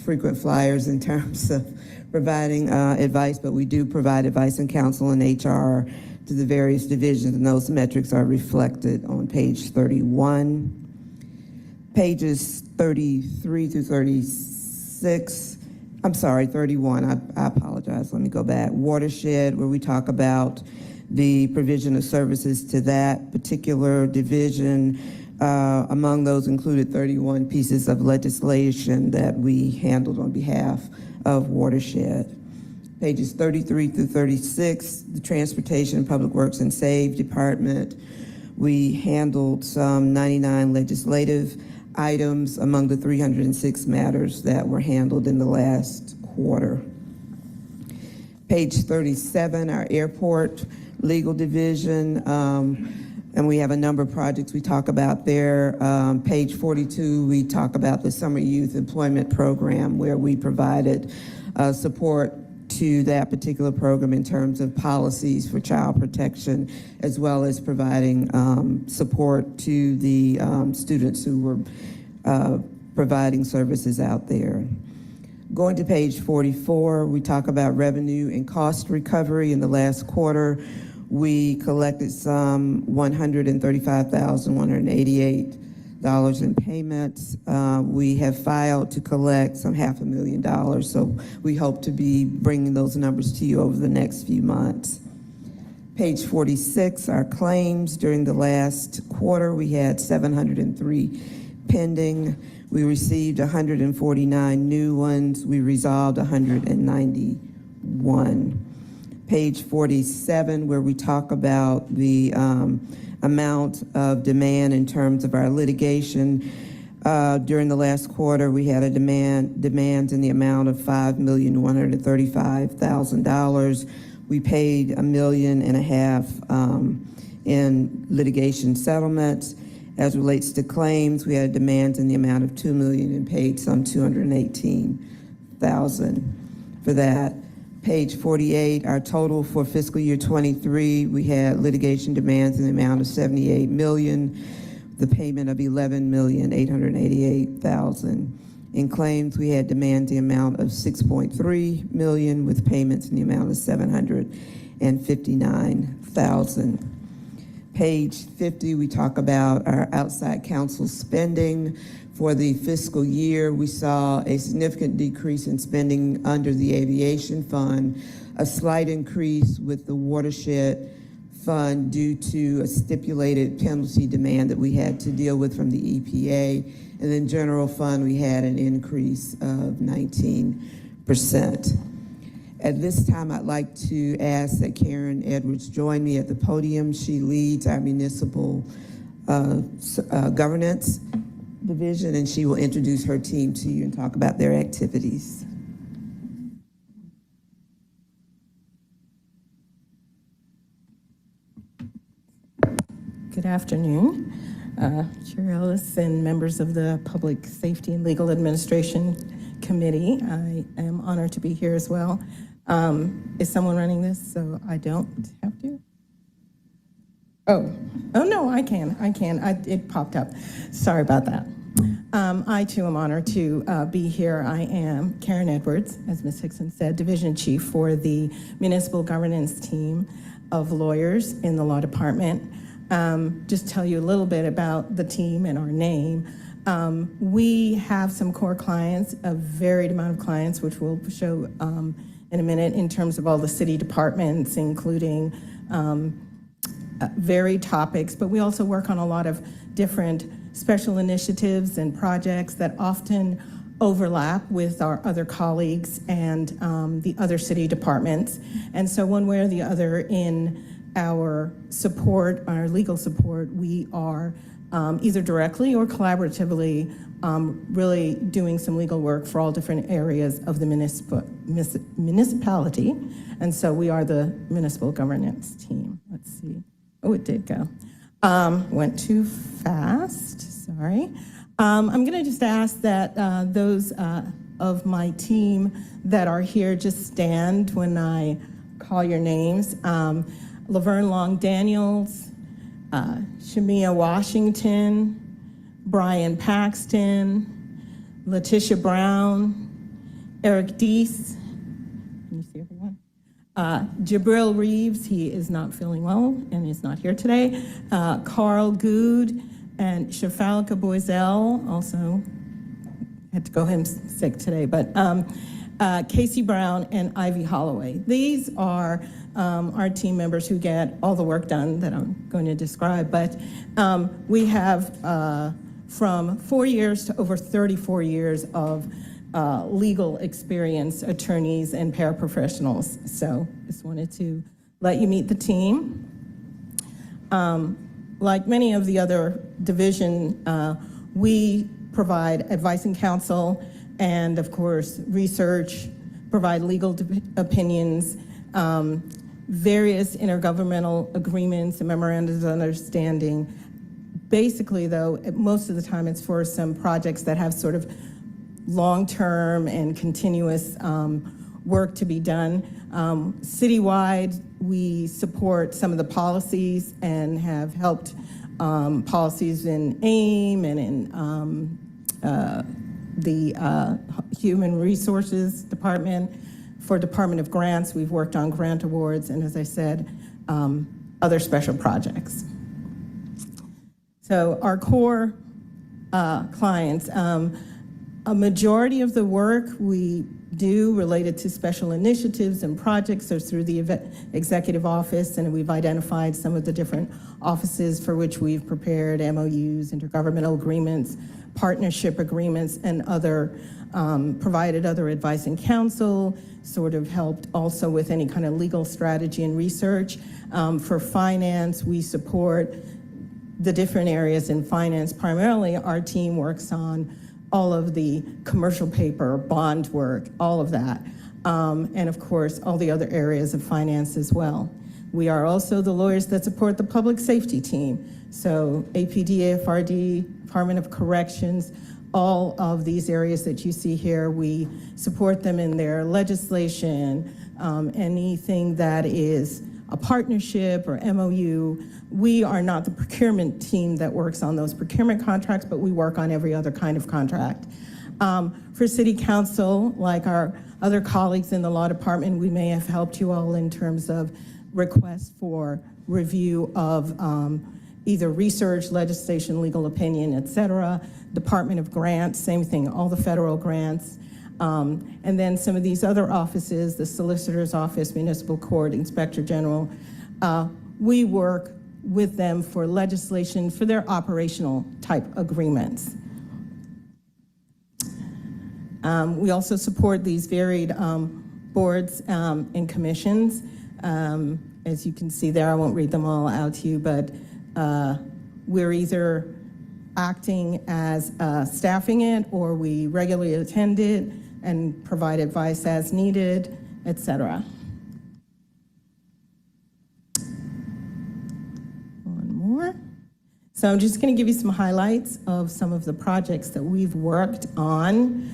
frequent flyers in terms of providing advice, but we do provide advice and counsel in HR to the various divisions, and those metrics are reflected on page 31. Pages 33 through 36, I'm sorry, 31, I apologize, let me go back. Watershed, where we talk about the provision of services to that particular division. Among those included 31 pieces of legislation that we handled on behalf of Watershed. Pages 33 through 36, the Transportation, Public Works, and Save Department. We handled some 99 legislative items among the 306 matters that were handled in the last quarter. Page 37, our Airport Legal Division, and we have a number of projects we talk about there. Page 42, we talk about the Summer Youth Employment Program, where we provided support to that particular program in terms of policies for child protection, as well as providing support to the students who were providing services out there. Going to page 44, we talk about revenue and cost recovery. In the last quarter, we collected some $135,188 in payments. We have filed to collect some $500,000, so we hope to be bringing those numbers to you over the next few months. Page 46, our claims. During the last quarter, we had 703 pending. We received 149 new ones. We resolved 191. Page 47, where we talk about the amount of demand in terms of our litigation. During the last quarter, we had a demand in the amount of $5,135,000. We paid $1.5 million in litigation settlements. As relates to claims, we had a demand in the amount of $2 million and paid some $218,000 for that. Page 48, our total for fiscal year 23, we had litigation demands in the amount of $78 million, the payment of $11,888,000. In claims, we had demands in the amount of $6.3 million with payments in the amount of $759,000. Page 50, we talk about our outside counsel spending. For the fiscal year, we saw a significant decrease in spending under the Aviation Fund, a slight increase with the Watershed Fund due to a stipulated penalty demand that we had to deal with from the EPA. And then General Fund, we had an increase of 19%. At this time, I'd like to ask that Karen Edwards join me at the podium. She leads our municipal governance division, and she will introduce her team to you and talk about their activities.
Good afternoon, Chair Ellis and members of the Public Safety and Legal Administration Committee. I am honored to be here as well. Is someone running this so I don't have to? Oh no, I can. It popped up. Sorry about that. I too am honored to be here. I am Karen Edwards, as Ms. Hickson said, Division Chief for the Municipal Governance Team of Lawyers in the Law Department. Just tell you a little bit about the team and our name. We have some core clients, a varied amount of clients, which we'll show in a minute in terms of all the city departments, including varied topics, but we also work on a lot of different special initiatives and projects that often overlap with our other colleagues and the other city departments. And so one way or the other in our support, our legal support, we are either directly or collaboratively really doing some legal work for all different areas of the municipality. And so we are the municipal governance team. Let's see. Oh, it did go. Went too fast, sorry. I'm going to just ask that those of my team that are here just stand when I call your names. Laverne Long Daniels, Shamia Washington, Brian Paxton, Letitia Brown, Eric Deese, can you see everyone? Jabril Reeves, he is not feeling well and is not here today. Carl Good and Shafalka Boiselle also had to go home sick today, but Casey Brown and Ivy Holloway. These are our team members who get all the work done that I'm going to describe, but we have from 4 years to over 34 years of legal experience, attorneys and paraprofessionals. So just wanted to let you meet the team. Like many of the other division, we provide advice and counsel and of course research, provide legal opinions, various intergovernmental agreements and memorandums of understanding. Basically though, most of the time it's for some projects that have sort of long-term and continuous work to be done. Citywide, we support some of the policies and have helped policies in AIM and in the Human Resources Department. For Department of Grants, we've worked on grant awards and, as I said, other special projects. So our core clients, a majority of the work we do related to special initiatives and projects are through the executive office, and we've identified some of the different offices for which we've prepared MOUs, intergovernmental agreements, partnership agreements, and other, provided other advice and counsel, sort of helped also with any kind of legal strategy and research. For finance, we support the different areas in finance. Primarily, our team works on all of the commercial paper, bond work, all of that. And of course, all the other areas of finance as well. We are also the lawyers that support the public safety team. So APD, AFRD, Department of Corrections, all of these areas that you see here, we support them in their legislation, anything that is a partnership or MOU. We are not the procurement team that works on those procurement contracts, but we work on every other kind of contract. For City Council, like our other colleagues in the law department, we may have helped you all in terms of requests for review of either research, legislation, legal opinion, et cetera. Department of Grants, same thing, all the federal grants. And then some of these other offices, the Solicitor's Office, Municipal Court, Inspector General, we work with them for legislation for their operational type agreements. We also support these varied boards and commissions. As you can see there, I won't read them all out to you, but we're either acting as staffing it, or we regularly attend it and provide advice as needed, et cetera. One more. So I'm just going to give you some highlights of some of the projects that we've worked on.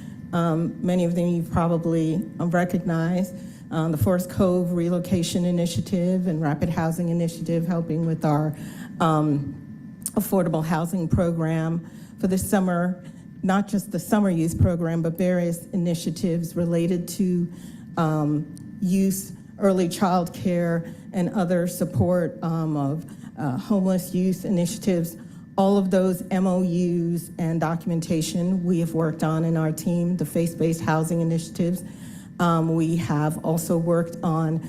Many of them you've probably recognized. The Forest Cove Relocation Initiative and Rapid Housing Initiative, helping with our affordable housing program for the summer, not just the summer youth program, but various initiatives related to youth, early child care, and other support of homeless youth initiatives. All of those MOUs and documentation we have worked on in our team, the faith-based housing initiatives. We have also worked on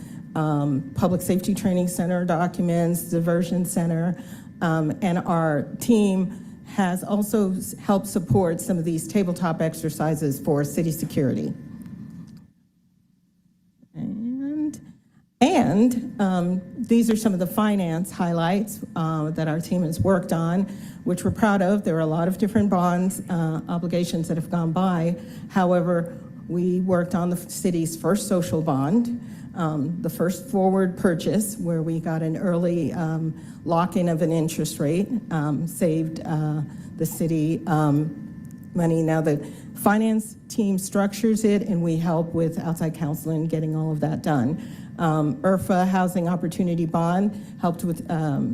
Public Safety Training Center documents, Diversion Center, and our team has also helped support some of these tabletop exercises for city security. And these are some of the finance highlights that our team has worked on, which we're proud of. There are a lot of different bonds, obligations that have gone by. However, we worked on the city's first social bond. The first forward purchase, where we got an early lock-in of an interest rate, saved the city money. Now the finance team structures it, and we help with outside counsel in getting all of that done. IRFA Housing Opportunity Bond helped with,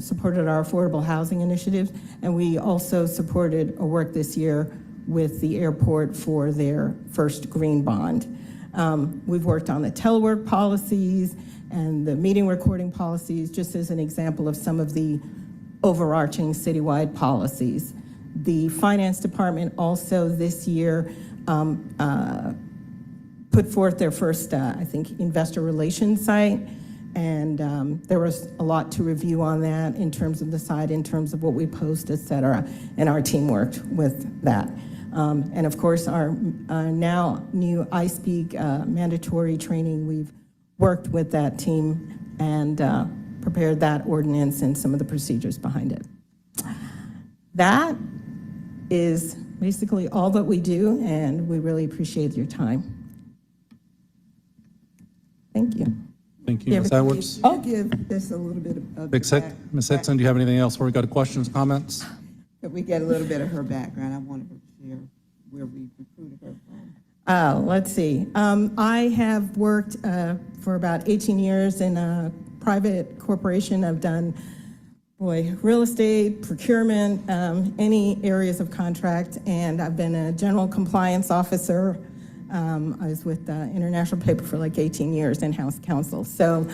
supported our affordable housing initiatives, and we also supported a work this year with the airport for their first green bond. We've worked on the telework policies and the meeting recording policies, just as an example of some of the overarching citywide policies. The finance department also this year put forth their first, I think, investor relations site, and there was a lot to review on that in terms of the site, in terms of what we post, et cetera, and our team worked with that. And of course, our now new iSpeak mandatory training, we've worked with that team and prepared that ordinance and some of the procedures behind it. That is basically all that we do, and we really appreciate your time. Thank you.
Thank you, Ms. Edwards.
I'll give this a little bit of
Ms. Hickson, do you have anything else before we go to questions, comments?
If we get a little bit of her background, I wanted her to share where we recruited her from.
Let's see. I have worked for about 18 years in a private corporation. I've done, real estate, procurement, any areas of contract, and I've been a general compliance officer. I was with International Paper for like 18 years, in-house counsel. So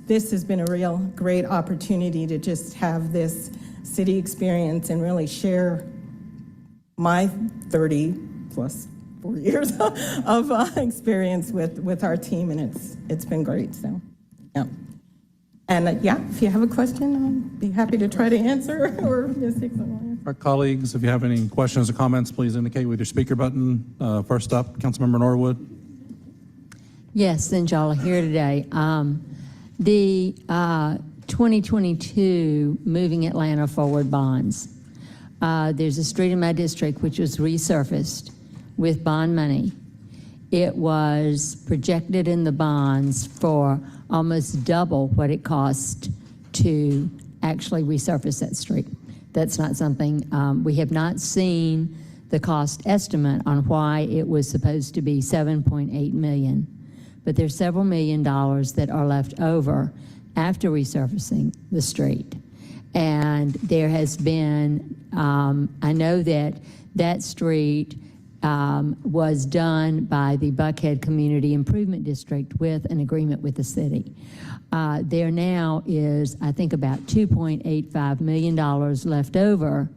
this has been a real great opportunity to just have this city experience and really share my 30+ 4 years of experience with our team, and it's been great. So, yeah. And if you have a question, I'll be happy to try to answer, or Ms. Hickson.
Our colleagues, if you have any questions or comments, please indicate with your speaker button. First up, Councilmember Norwood.
Yes, since y'all are here today. The 2022 Moving Atlanta Forward bonds. There's a street in my district which was resurfaced with bond money. It was projected in the bonds for almost double what it cost to actually resurface that street. That's not something, we have not seen the cost estimate on why it was supposed to be $7.8 million. But there's several $1 million that are left over after resurfacing the street. And there has been, I know that street was done by the Buckhead Community Improvement District with an agreement with the city. There now is, I think, about $2.85 million left over,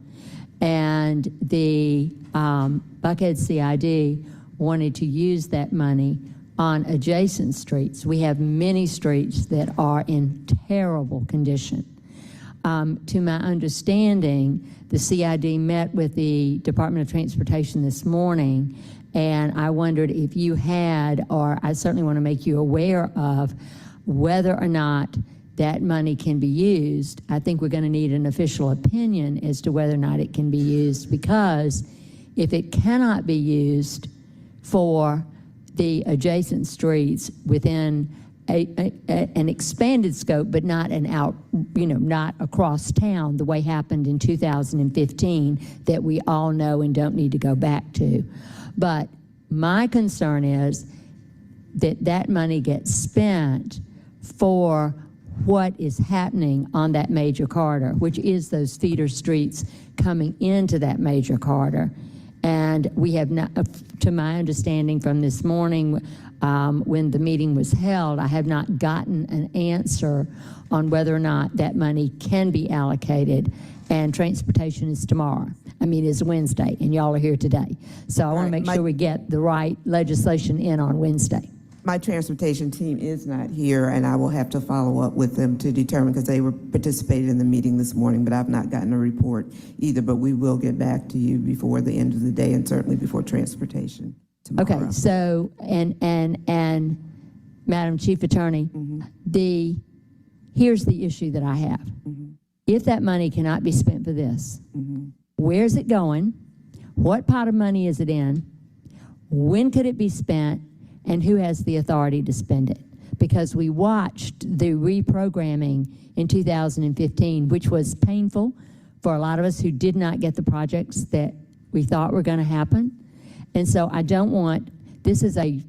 and the Buckhead CID wanted to use that money on adjacent streets. We have many streets that are in terrible condition. To my understanding, the CID met with the Department of Transportation this morning, and I wondered if you had, or I certainly want to make you aware of, whether or not that money can be used. I think we're going to need an official opinion as to whether or not it can be used, because if it cannot be used for the adjacent streets within an expanded scope, but not an out, not across town, the way happened in 2015 that we all know and don't need to go back to. But my concern is that that money gets spent for what is happening on that major corridor, which is those feeder streets coming into that major corridor. And we have not, to my understanding from this morning, when the meeting was held, I have not gotten an answer on whether or not that money can be allocated, and transportation is tomorrow. Is Wednesday, and y'all are here today. So I want to make sure we get the right legislation in on Wednesday.
My transportation team is not here, and I will have to follow up with them to determine, because they were participating in the meeting this morning, but I've not gotten a report either. But we will get back to you before the end of the day, and certainly before transportation tomorrow.
Okay, so, and Madam Chief Attorney, here's the issue that I have. If that money cannot be spent for this, where's it going? What pot of money is it in? When could it be spent? and who has the authority to spend it. Because we watched the reprogramming in 2015, which was painful for a lot of us who did not get the projects that we thought were going to happen. And so I don't want, this is a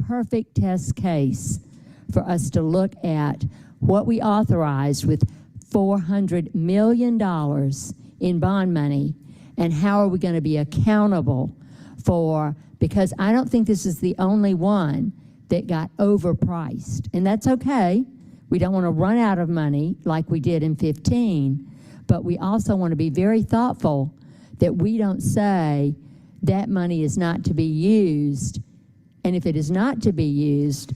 perfect test case for us to look at what we authorized with $400 million in bond money, and how are we going to be accountable for, because I don't think this is the only one that got overpriced. And that's okay. We don't want to run out of money like we did in 15, but we also want to be very thoughtful that we don't say that money is not to be used, and if it is not to be used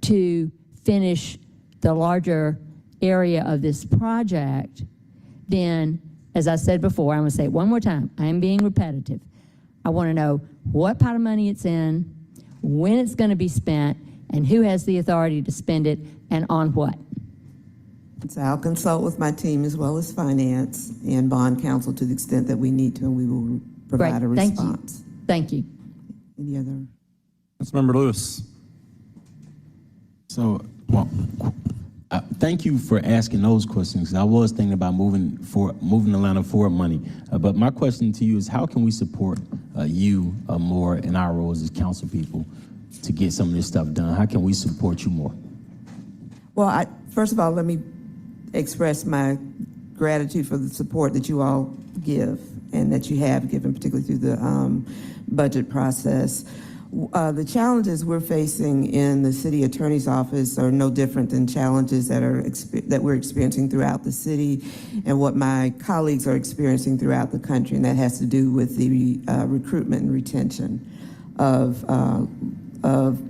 to finish the larger area of this project, then, as I said before, I'm going to say it one more time, I am being repetitive. I want to know what pot of money it's in, when it's going to be spent, and who has the authority to spend it, and on what.
So I'll consult with my team as well as finance and bond counsel to the extent that we need to, and we will provide a response.
Thank you.
Any other?
Councilmember Lewis.
So, well, thank you for asking those questions. I was thinking about moving Atlanta forward money. But my question to you is, how can we support you more in our roles as council people to get some of this stuff done? How can we support you more?
Well, first of all, let me express my gratitude for the support that you all give and that you have given, particularly through the budget process. The challenges we're facing in the city attorney's office are no different than challenges that we're experiencing throughout the city and what my colleagues are experiencing throughout the country, and that has to do with the recruitment and retention of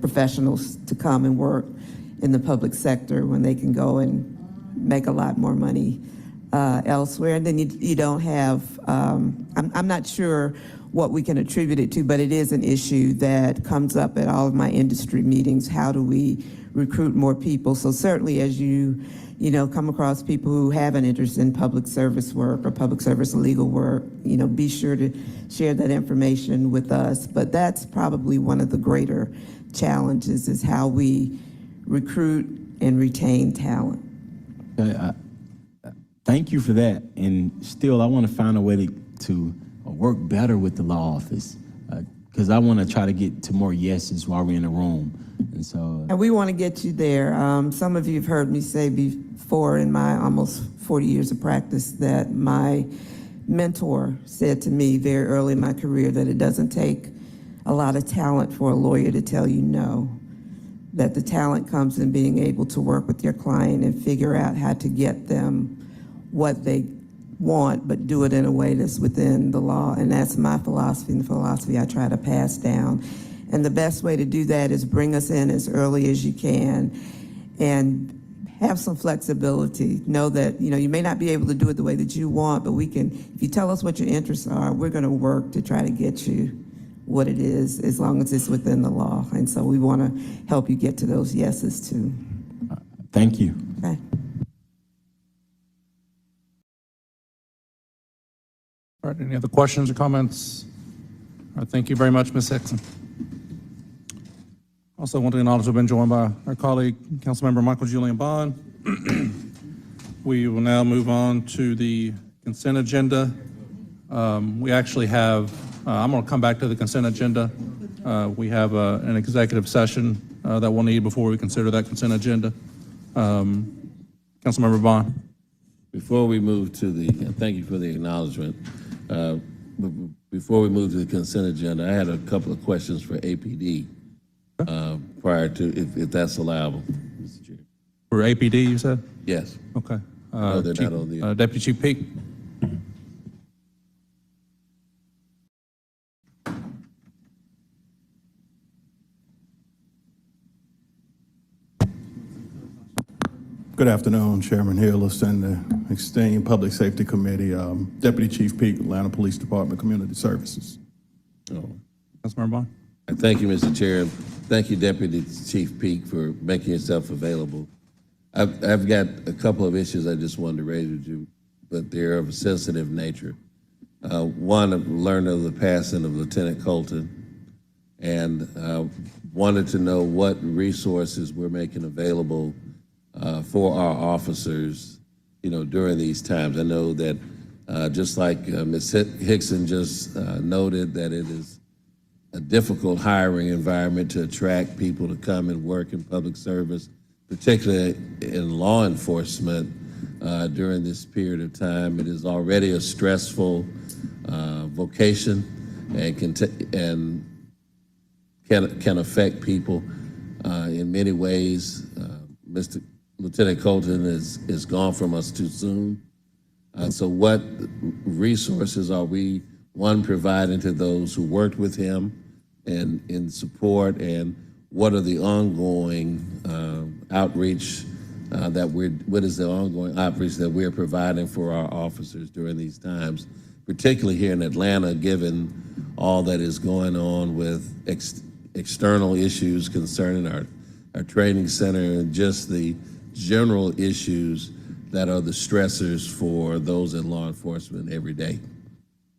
professionals to come and work in the public sector when they can go and make a lot more money elsewhere. And then you don't have, I'm not sure what we can attribute it to, but it is an issue that comes up at all of my industry meetings. How do we recruit more people? So certainly as you come across people who have an interest in public service work or public service legal work, be sure to share that information with us. But that's probably one of the greater challenges, is how we recruit and retain talent.
Thank you for that. And still, I want to find a way to work better with the law office, because I want to try to get to more yeses while we're in the room. And
we want to get you there. Some of you have heard me say before in my almost 40 years of practice that my mentor said to me very early in my career that it doesn't take a lot of talent for a lawyer to tell you no, that the talent comes in being able to work with your client and figure out how to get them what they want, but do it in a way that's within the law. And that's my philosophy, and the philosophy I try to pass down. And the best way to do that is bring us in as early as you can and have some flexibility. Know that, you may not be able to do it the way that you want, but we can, if you tell us what your interests are, we're going to work to try to get you what it is, as long as it's within the law. And so we want to help you get to those yeses too.
Thank you.
Okay.
All right, any other questions or comments? All right, thank you very much, Ms. Hickson. Also want to acknowledge we've been joined by our colleague, Councilmember Michael Julian Bond. We will now move on to the consent agenda. We actually have, I'm going to come back to the consent agenda. We have an executive session that we'll need before we consider that consent agenda. Councilmember Bond.
Before we move to the, thank you for the acknowledgement. Before we move to the consent agenda, I had a couple of questions for APD prior to, if that's allowable, Mr. Chair.
For APD, you said?
Yes.
Okay.
No, they're not on the.
Deputy Chief Peak.
Good afternoon, Chairman Hillis and the esteemed Public Safety Committee, Deputy Chief Peak, Atlanta Police Department Community Services.
Councilmember Bond.
Thank you, Mr. Chair. Thank you, Deputy Chief Peak, for making yourself available. I've got a couple of issues I just wanted to raise with you, but they're of a sensitive nature. One, I've learned of the passing of Lieutenant Colton, and wanted to know what resources we're making available for our officers, during these times. I know that just like Ms. Hickson just noted, that it is a difficult hiring environment to attract people to come and work in public service, particularly in law enforcement during this period of time. It is already a stressful vocation and can affect people in many ways. Lieutenant Colton is gone from us too soon. So what resources are we, one, providing to those who worked with him and in support, and what are the ongoing outreach what is the ongoing outreach that we're providing for our officers during these times, particularly here in Atlanta, given all that is going on with external issues concerning our training center and just the general issues that are the stressors for those in law enforcement every day.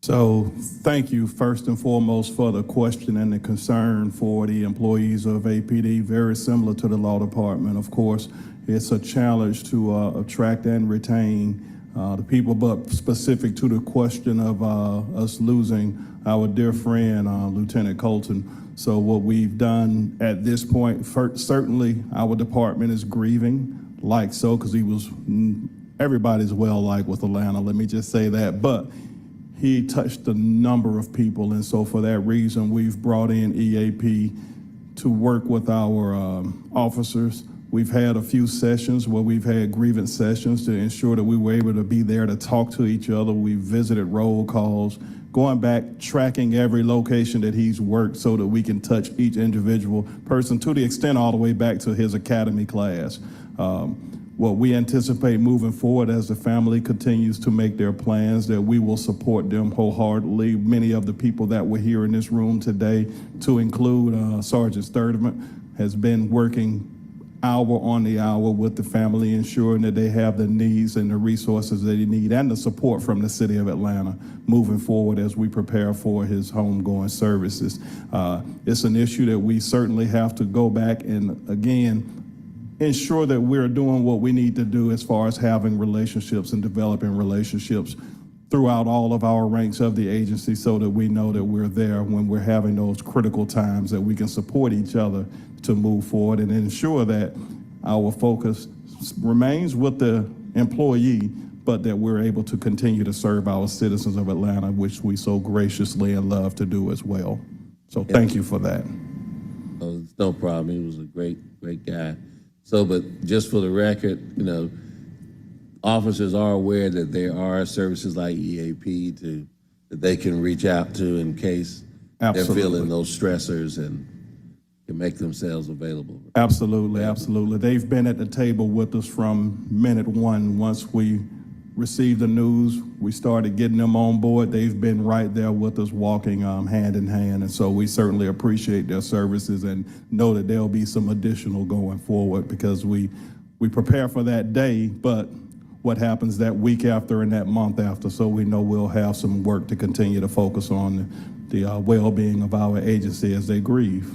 So thank you first and foremost for the question and the concern for the employees of APD. Very similar to the law department, of course. It's a challenge to attract and retain the people, but specific to the question of us losing our dear friend, Lieutenant Colton. So what we've done at this point, certainly our department is grieving, like so, because he was everybody's well-liked with Atlanta, let me just say that. But he touched a number of people, and so for that reason, we've brought in EAP to work with our officers. We've had a few sessions where we've had grievance sessions to ensure that we were able to be there to talk to each other. We visited roll calls, going back, tracking every location that he's worked so that we can touch each individual person to the extent all the way back to his academy class. What we anticipate moving forward as the family continues to make their plans, that we will support them wholeheartedly. Many of the people that were here in this room today, to include Sergeant Sturdivant, has been working hour on the hour with the family, ensuring that they have the needs and the resources that they need and the support from the city of Atlanta moving forward as we prepare for his homegoing services. It's an issue that we certainly have to go back and, again, ensure that we're doing what we need to do as far as having relationships and developing relationships throughout all of our ranks of the agency, so that we know that we're there when we're having those critical times, that we can support each other to move forward and ensure that our focus remains with the employee, but that we're able to continue to serve our citizens of Atlanta, which we so graciously and love to do as well. So thank you for that.
Oh, it's no problem. He was a great guy. So, but just for the record, officers are aware that there are services like EAP that they can reach out to in case they're feeling those stressors and can make themselves available.
Absolutely, absolutely. They've been at the table with us from minute one. Once we received the news, we started getting them on board. They've been right there with us, walking hand in hand. And so we certainly appreciate their services and know that there'll be some additional going forward, because we prepare for that day, but what happens that week after and that month after. So we know we'll have some work to continue to focus on the well-being of our agency as they grieve.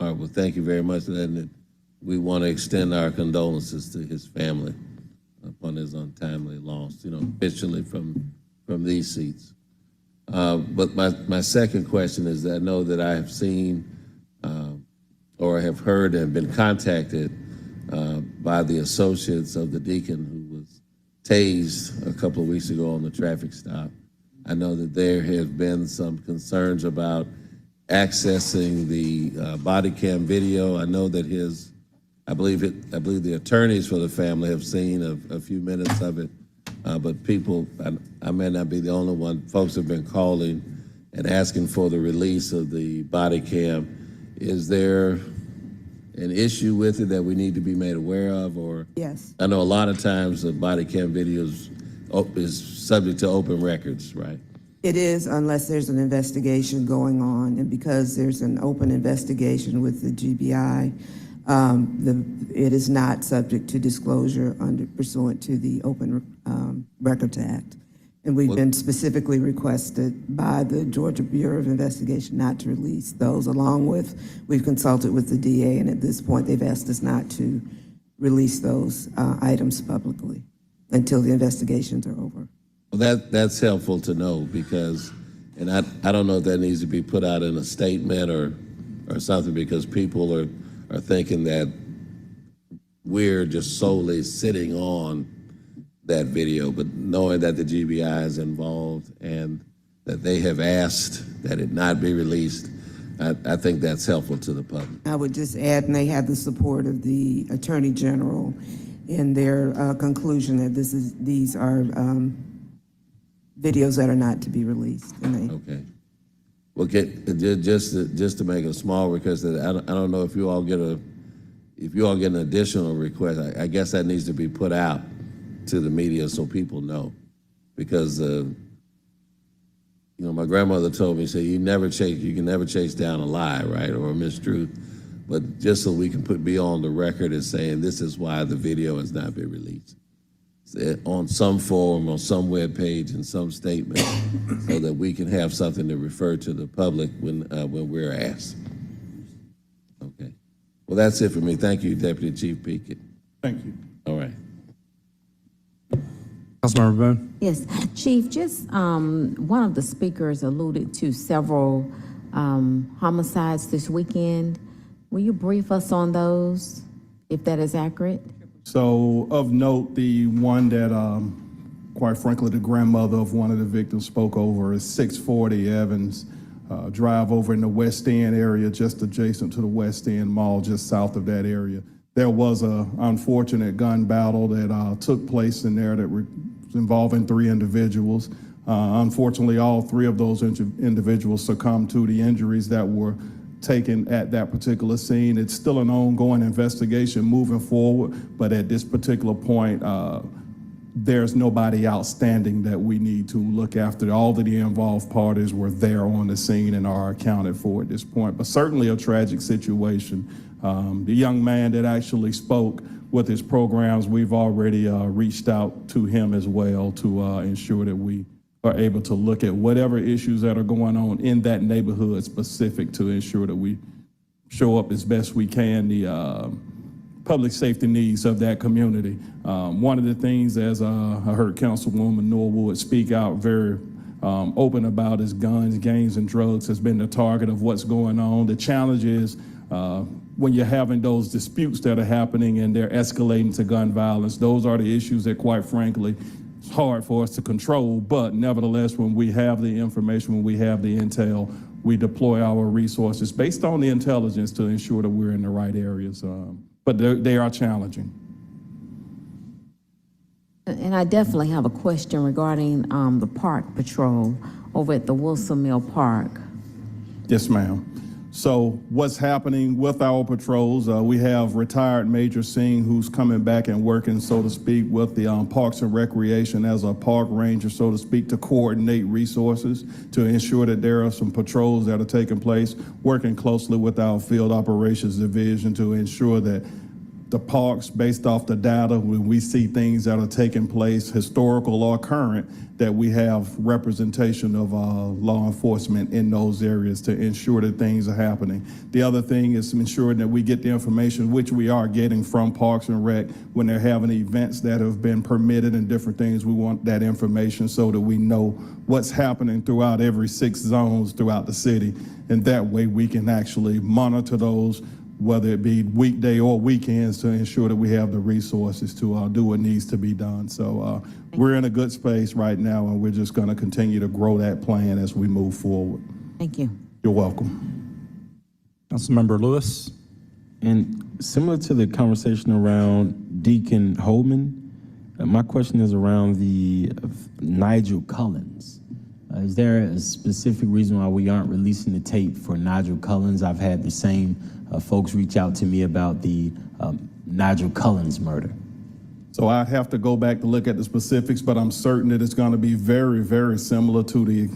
All right, well, thank you very much. And we want to extend our condolences to his family upon his untimely loss, officially from these seats. But my second question is that I know that I have seen or have heard and been contacted by the associates of the deacon who was tased a couple of weeks ago on the traffic stop. I know that there have been some concerns about accessing the body cam video. I know that I believe the attorneys for the family have seen a few minutes of it, but people, I may not be the only one, folks have been calling and asking for the release of the body cam. Is there an issue with it that we need to be made aware of? Or
Yes.
I know a lot of times the body cam videos is subject to open records, right?
It is, unless there's an investigation going on, and because there's an open investigation with the GBI, it is not subject to disclosure pursuant to the Open Records Act. And we've been specifically requested by the Georgia Bureau of Investigation not to release those, along with, we've consulted with the DA, and at this point, they've asked us not to release those items publicly until the investigations are over.
Well, that's helpful to know because, and I don't know if that needs to be put out in a statement or something, because people are thinking that we're just solely sitting on that video, but knowing that the GBI is involved and that they have asked that it not be released, I think that's helpful to the public.
I would just add, and they have the support of the Attorney General in their conclusion that these are videos that are not to be released.
Okay. Well, just to make a small request, that I don't know if you all get an additional request. I guess that needs to be put out to the media so people know, because my grandmother told me, say you can never chase down a lie, right, or a mistruth, but just so we can be on the record as saying this is why the video has not been released on some forum, on some web page, in some statement, so that we can have something to refer to the public when we're asked. Okay. Well, that's it for me. Thank you, Deputy Chief Peekett.
Thank you.
All right.
Councilmember Boone?
Yes, Chief, just one of the speakers alluded to several homicides this weekend. Will you brief us on those, if that is accurate?
So of note, the one that, quite frankly, the grandmother of one of the victims spoke over is 640 Evans Drive over in the West End area, just adjacent to the West End Mall, just south of that area. There was a unfortunate gun battle that took place in there that was involving 3 individuals. Unfortunately, all 3 of those individuals succumbed to the injuries that were taken at that particular scene. It's still an ongoing investigation moving forward, but at this particular point, there's nobody outstanding that we need to look after. All of the involved parties were there on the scene and are accounted for at this point, but certainly a tragic situation. The young man that actually spoke with his programs, we've already reached out to him as well to ensure that we are able to look at whatever issues that are going on in that neighborhood specific to ensure that we show up as best we can the public safety needs of that community. One of the things, as I heard Councilwoman Norwood speak out very open about, is guns, gangs, and drugs has been the target of what's going on. The challenge is when you're having those disputes that are happening and they're escalating to gun violence, those are the issues that, quite frankly, it's hard for us to control, but nevertheless, when we have the information, when we have the intel, we deploy our resources based on the intelligence to ensure that we're in the right areas. But they are challenging.
And I definitely have a question regarding the park patrol over at the Wilson Mill Park.
Yes, ma'am. So what's happening with our patrols, we have retired Major Singh, who's coming back and working, so to speak, with the Parks and Recreation as a park ranger, so to speak, to coordinate resources, to ensure that there are some patrols that are taking place, working closely with our Field Operations Division to ensure that the parks, based off the data, when we see things that are taking place, historical or current, that we have representation of law enforcement in those areas to ensure that things are happening. The other thing is ensuring that we get the information, which we are getting from Parks and Rec, when they're having events that have been permitted and different things. We want that information so that we know what's happening throughout every 6 zones throughout the city. And that way we can actually monitor those, whether it be weekday or weekends, to ensure that we have the resources to do what needs to be done. So we're in a good space right now, and we're just going to continue to grow that plan as we move forward.
Thank you.
You're welcome.
Councilmember Lewis?
And similar to the conversation around Deacon Holman, my question is around the Nigel Cullins. Is there a specific reason why we aren't releasing the tape for Nigel Cullins? I've had the same folks reach out to me about the Nigel Cullins murder.
So I have to go back to look at the specifics, but I'm certain that it's going to be very, very similar to the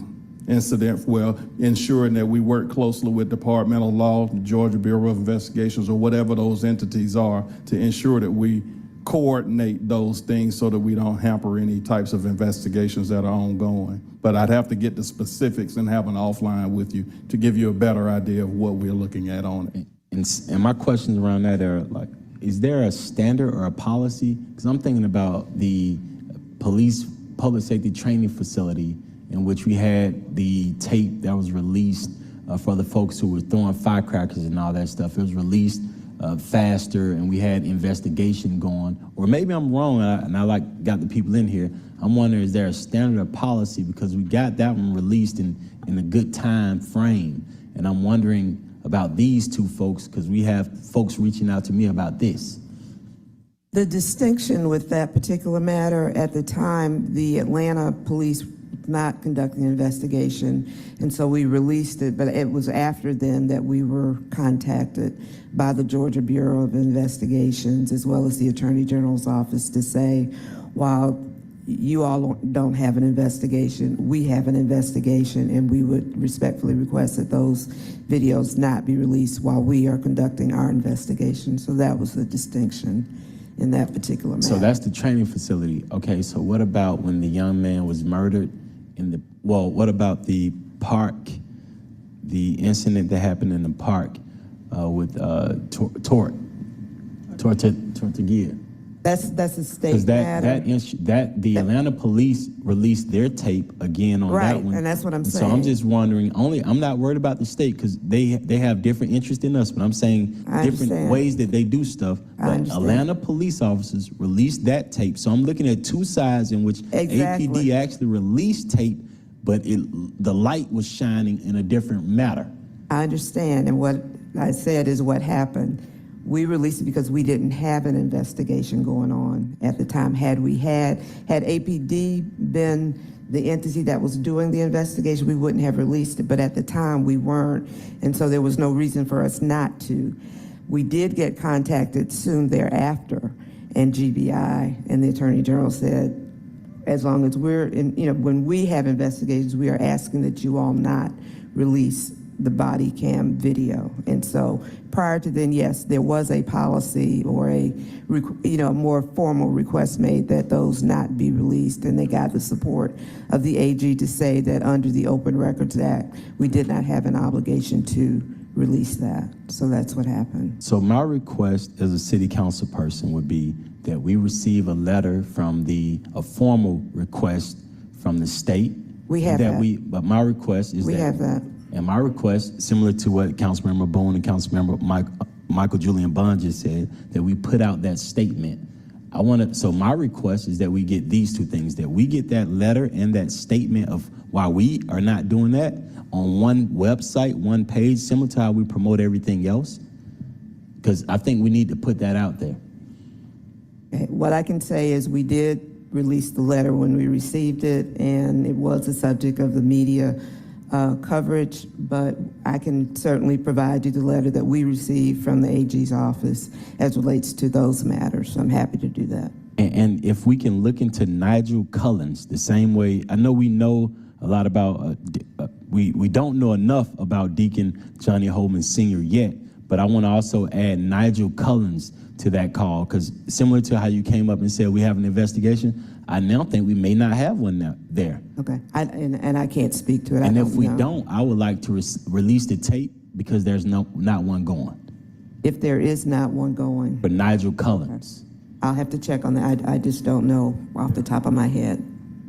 incident, where ensuring that we work closely with departmental law, the Georgia Bureau of Investigations, or whatever those entities are, to ensure that we coordinate those things so that we don't hamper any types of investigations that are ongoing. But I'd have to get the specifics and have an offline with you to give you a better idea of what we're looking at on it.
And my questions around that are like, is there a standard or a policy? Because I'm thinking about the police public safety training facility in which we had the tape that was released for the folks who were throwing firecrackers and all that stuff. It was released faster, and we had investigation going. Or maybe I'm wrong, and I got the people in here. I'm wondering, is there a standard or policy? Because we got that one released in a good time frame. And I'm wondering about these two folks, because we have folks reaching out to me about this.
The distinction with that particular matter, at the time, the Atlanta police not conducting an investigation, and so we released it, but it was after then that we were contacted by the Georgia Bureau of Investigations as well as the Attorney General's office to say, while you all don't have an investigation, we have an investigation, and we would respectfully request that those videos not be released while we are conducting our investigation. So that was the distinction in that particular matter.
So that's the training facility. Okay, so what about when the young man was murdered what about the park, the incident that happened in the park with Tortuguilla?
That's a state matter.
The Atlanta police released their tape again on that one.
Right, and that's what I'm saying.
So I'm just wondering, I'm not worried about the state because they have different interests in us, but I'm saying different ways that they do stuff. But Atlanta police officers released that tape. So I'm looking at two sides in which APD actually released tape, but the light was shining in a different matter.
I understand, and what I said is what happened. We released it because we didn't have an investigation going on at the time. Had APD been the entity that was doing the investigation, we wouldn't have released it, but at the time we weren't, and so there was no reason for us not to. We did get contacted soon thereafter, and GBI and the Attorney General said, as long as when we have investigations, we are asking that you all not release the body cam video. And so prior to then, yes, there was a policy or a more formal request made that those not be released, and they got the support of the AG to say that under the Open Records Act, we did not have an obligation to release that. So that's what happened.
So my request as a city council person would be that we receive a letter from a formal request from the state.
We have that.
But my request is
we have that.
And my request, similar to what Councilmember Boone and Councilmember Michael Julian Bond just said, that we put out that statement. So my request is that we get these two things, that we get that letter and that statement of why we are not doing that on one website, one page, similar to how we promote everything else, because I think we need to put that out there.
Okay. What I can say is we did release the letter when we received it, and it was the subject of the media coverage, but I can certainly provide you the letter that we received from the AG's office as relates to those matters. So I'm happy to do that.
And if we can look into Nigel Cullins the same way, I know we know a lot about, we don't know enough about Deacon Johnny Holman Sr. yet, but I want to also add Nigel Cullins to that call, because similar to how you came up and said we have an investigation, I now think we may not have one there.
Okay, and I can't speak to it.
And if we don't, I would like to release the tape because there's not one going.
If there is not one going.
For Nigel Cullins.
I'll have to check on that. I just don't know off the top of my head.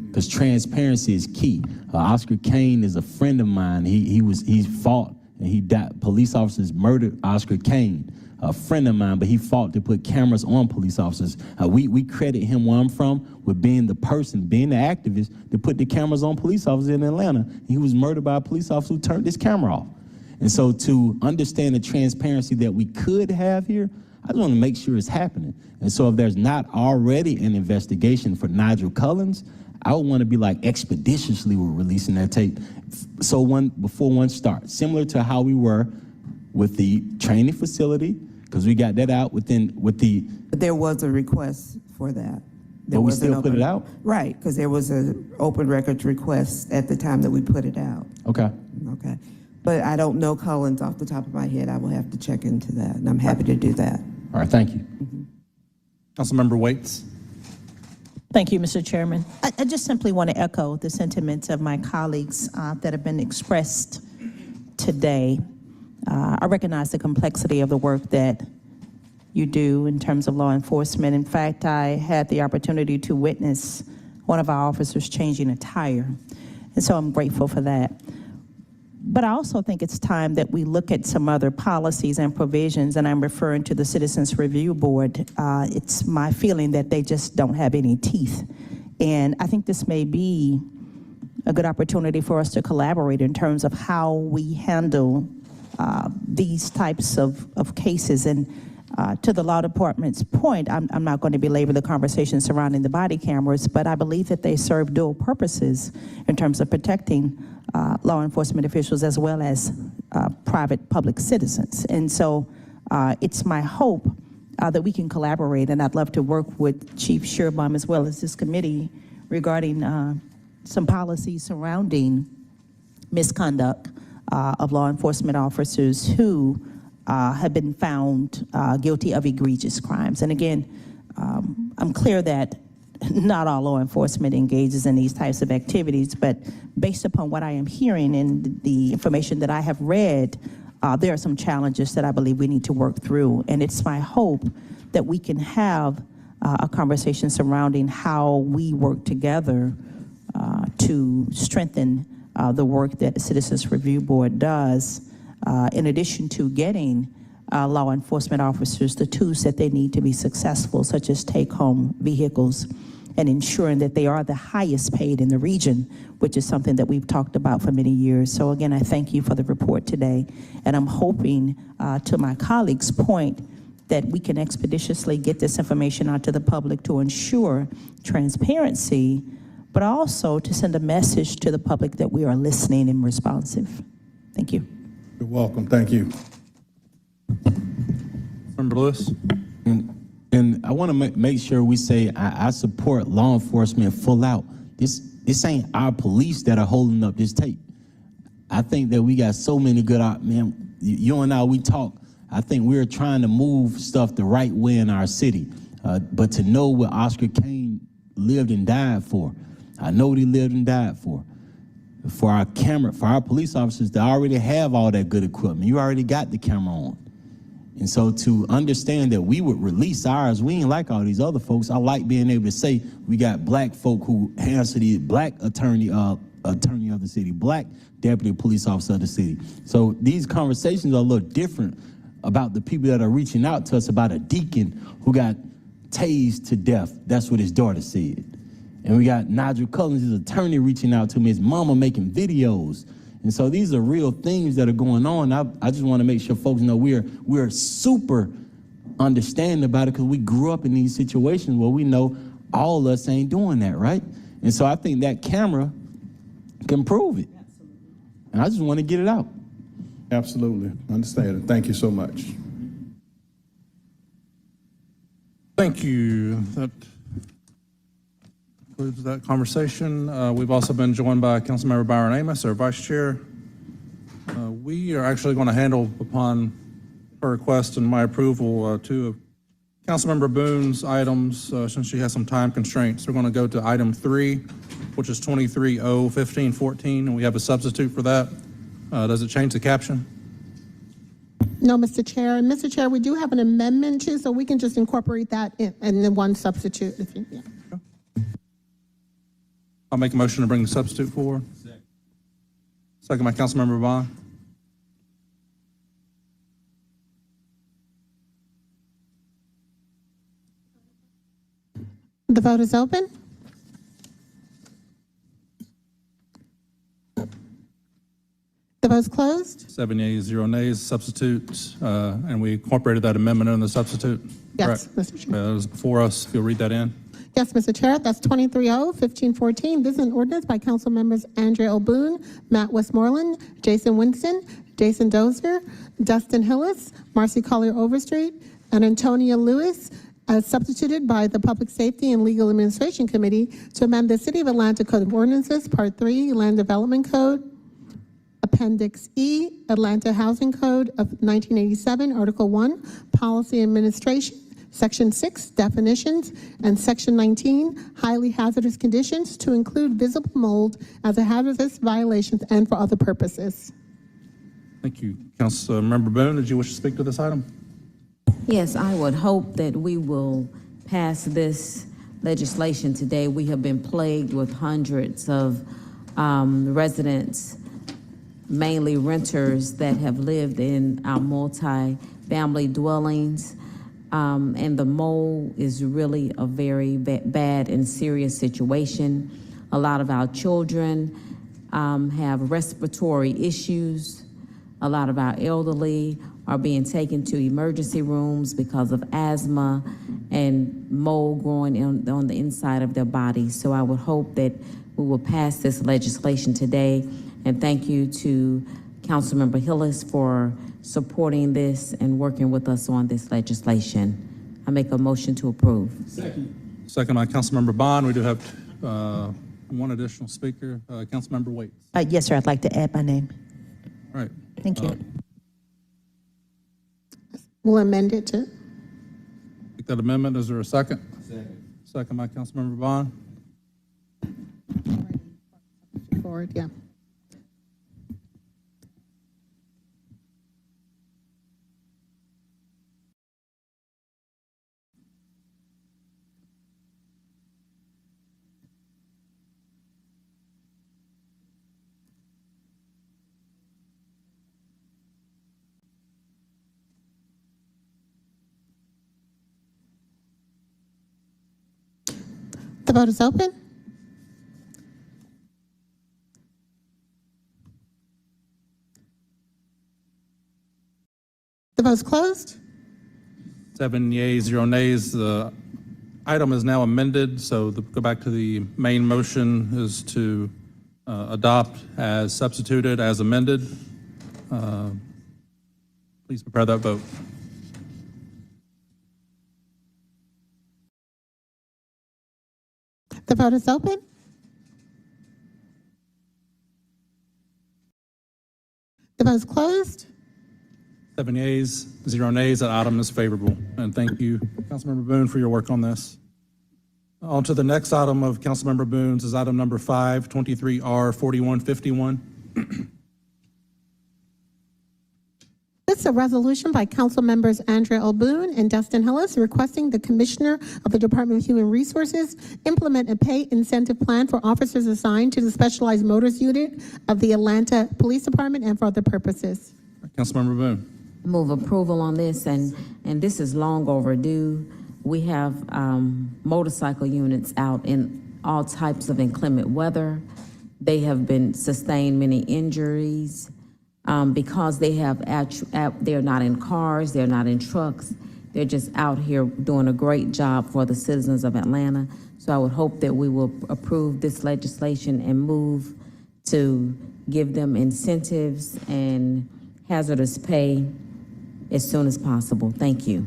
Because transparency is key. Oscar Kane is a friend of mine. He fought and he died. Police officers murdered Oscar Kane, a friend of mine, but he fought to put cameras on police officers. We credit him where I'm from with being the activist to put the cameras on police officers in Atlanta. He was murdered by a police officer who turned his camera off. And so to understand the transparency that we could have here, I just want to make sure it's happening. And so if there's not already an investigation for Nigel Cullins, I would want to be like expeditiously with releasing that tape. So before one starts, similar to how we were with the training facility, because we got that out with the.
But there was a request for that.
But we still put it out?
Right, because there was an open records request at the time that we put it out.
Okay.
Okay. But I don't know Cullins off the top of my head. I will have to check into that, and I'm happy to do that.
All right, thank you.
Councilmember Waits.
Thank you, Mr. Chairman. I just simply want to echo the sentiments of my colleagues that have been expressed today. I recognize the complexity of the work that you do in terms of law enforcement. In fact, I had the opportunity to witness one of our officers changing a tire, and so I'm grateful for that. But I also think it's time that we look at some other policies and provisions, and I'm referring to the Citizens Review Board. It's my feeling that they just don't have any teeth. And I think this may be a good opportunity for us to collaborate in terms of how we handle these types of cases. And to the law department's point, I'm not going to belabor the conversation surrounding the body cameras, but I believe that they serve dual purposes in terms of protecting law enforcement officials as well as private public citizens. And so it's my hope that we can collaborate, and I'd love to work with Chief Shearbaum as well as this committee regarding some policies surrounding misconduct of law enforcement officers who have been found guilty of egregious crimes. And again, I'm clear that not all law enforcement engages in these types of activities, but based upon what I am hearing and the information that I have read, there are some challenges that I believe we need to work through. And it's my hope that we can have a conversation surrounding how we work together to strengthen the work that the Citizens Review Board does, in addition to getting law enforcement officers the tools that they need to be successful, such as take-home vehicles, and ensuring that they are the highest paid in the region, which is something that we've talked about for many years. So again, I thank you for the report today, and I'm hoping, to my colleague's point, that we can expeditiously get this information out to the public to ensure transparency, but also to send a message to the public that we are listening and responsive. Thank you.
You're welcome. Thank you.
Member Lewis.
And I want to make sure we say I support law enforcement full out. This ain't our police that are holding up this tape. I think that we got so many good, man, you and I, we talk. I think we're trying to move stuff the right way in our city. But to know what Oscar Kane lived and died for, I know what he lived and died for our camera, for our police officers that already have all that good equipment. You already got the camera on. And so to understand that we would release ours, we ain't like all these other folks. I like being able to say we got black folk who answer the black attorney of the city, black deputy police officer of the city. So these conversations are a little different about the people that are reaching out to us about a deacon who got tased to death. That's what his daughter said. And we got Nigel Cullins, his attorney, reaching out to me, his mama making videos. And so these are real things that are going on. I just want to make sure folks know we're super understanding about it because we grew up in these situations where we know all of us ain't doing that, right? And so I think that camera can prove it. And I just want to get it out.
Absolutely. Understand it. Thank you so much.
Thank you. That concludes that conversation. We've also been joined by Councilmember Byron Amos, our Vice Chair. We are actually going to handle, upon her request and my approval, two of Councilmember Boone's items, since she has some time constraints. We're going to go to item 3, which is 23-0-15-14, and we have a substitute for that. Does it change the caption?
No, Mr. Chair. And Mr. Chair, we do have an amendment too, so we can just incorporate that in the one substitute. If you, yeah.
I'll make a motion to bring the substitute forward. Second by Councilmember Bond.
The vote is open. The vote's closed.
7 yeas, 0 nays, substitute, and we incorporated that amendment in the substitute.
Yes,
Correct.
Mr. Chair.
It was before us. If you'll read that in.
Yes, Mr. Chair, that's 23-0-15-14. This is an ordinance by Council Members Andrea O'Boone, Matt Westmoreland, Jason Winston, Jason Dozier, Dustin Hillis, Marcy Collier-Overstreet, and Antonia Lewis, as substituted by the Public Safety and Legal Administration Committee to amend the City of Atlanta Code of Ordinances, Part 3, Land Development Code, Appendix E, Atlanta Housing Code of 1987, Article 1, Policy Administration, Section 6, definitions, and Section 19, highly hazardous conditions, to include visible mold as a hazardous violation and for other purposes.
Thank you. Councilmember Boone, did you wish to speak to this item?
Yes, I would hope that we will pass this legislation today. We have been plagued with hundreds of residents, mainly renters, that have lived in our multi-family dwellings. And the mold is really a very bad and serious situation. A lot of our children have respiratory issues. A lot of our elderly are being taken to emergency rooms because of asthma and mold growing on the inside of their bodies. So I would hope that we will pass this legislation today. And thank you to Councilmember Hillis for supporting this and working with us on this legislation. I make a motion to approve.
Second by Councilmember Bond. We do have one additional speaker, Councilmember Waits.
Yes, sir, I'd like to add my name.
All right.
Thank you.
We'll amend it to.
Take that amendment. Is there a second? Second by Councilmember Bond.
Forward, yeah. The vote is open. The vote is closed.
7 yeas, 0 nays. The item is now amended, so go back to the main motion is to adopt as substituted, as amended. Please prepare that vote.
The vote is open. The vote is closed.
7 yeas, 0 nays. That item is favorable. And thank you, Councilmember Boone, for your work on this. On to the next item of Councilmember Boone's is item number 5, 23R4151.
This is a resolution by Council Members Andrea L. Boone and Dustin Hillis requesting the Commissioner of the Department of Human Resources implement a pay incentive plan for officers assigned to the Specialized Motors Unit of the Atlanta Police Department and for other purposes.
Councilmember Boone.
Move approval on this, and this is long overdue. We have motorcycle units out in all types of inclement weather. They have been sustained many injuries because they have they're not in cars, they're not in trucks. They're just out here doing a great job for the citizens of Atlanta. So I would hope that we will approve this legislation and move to give them incentives and hazardous pay as soon as possible. Thank you.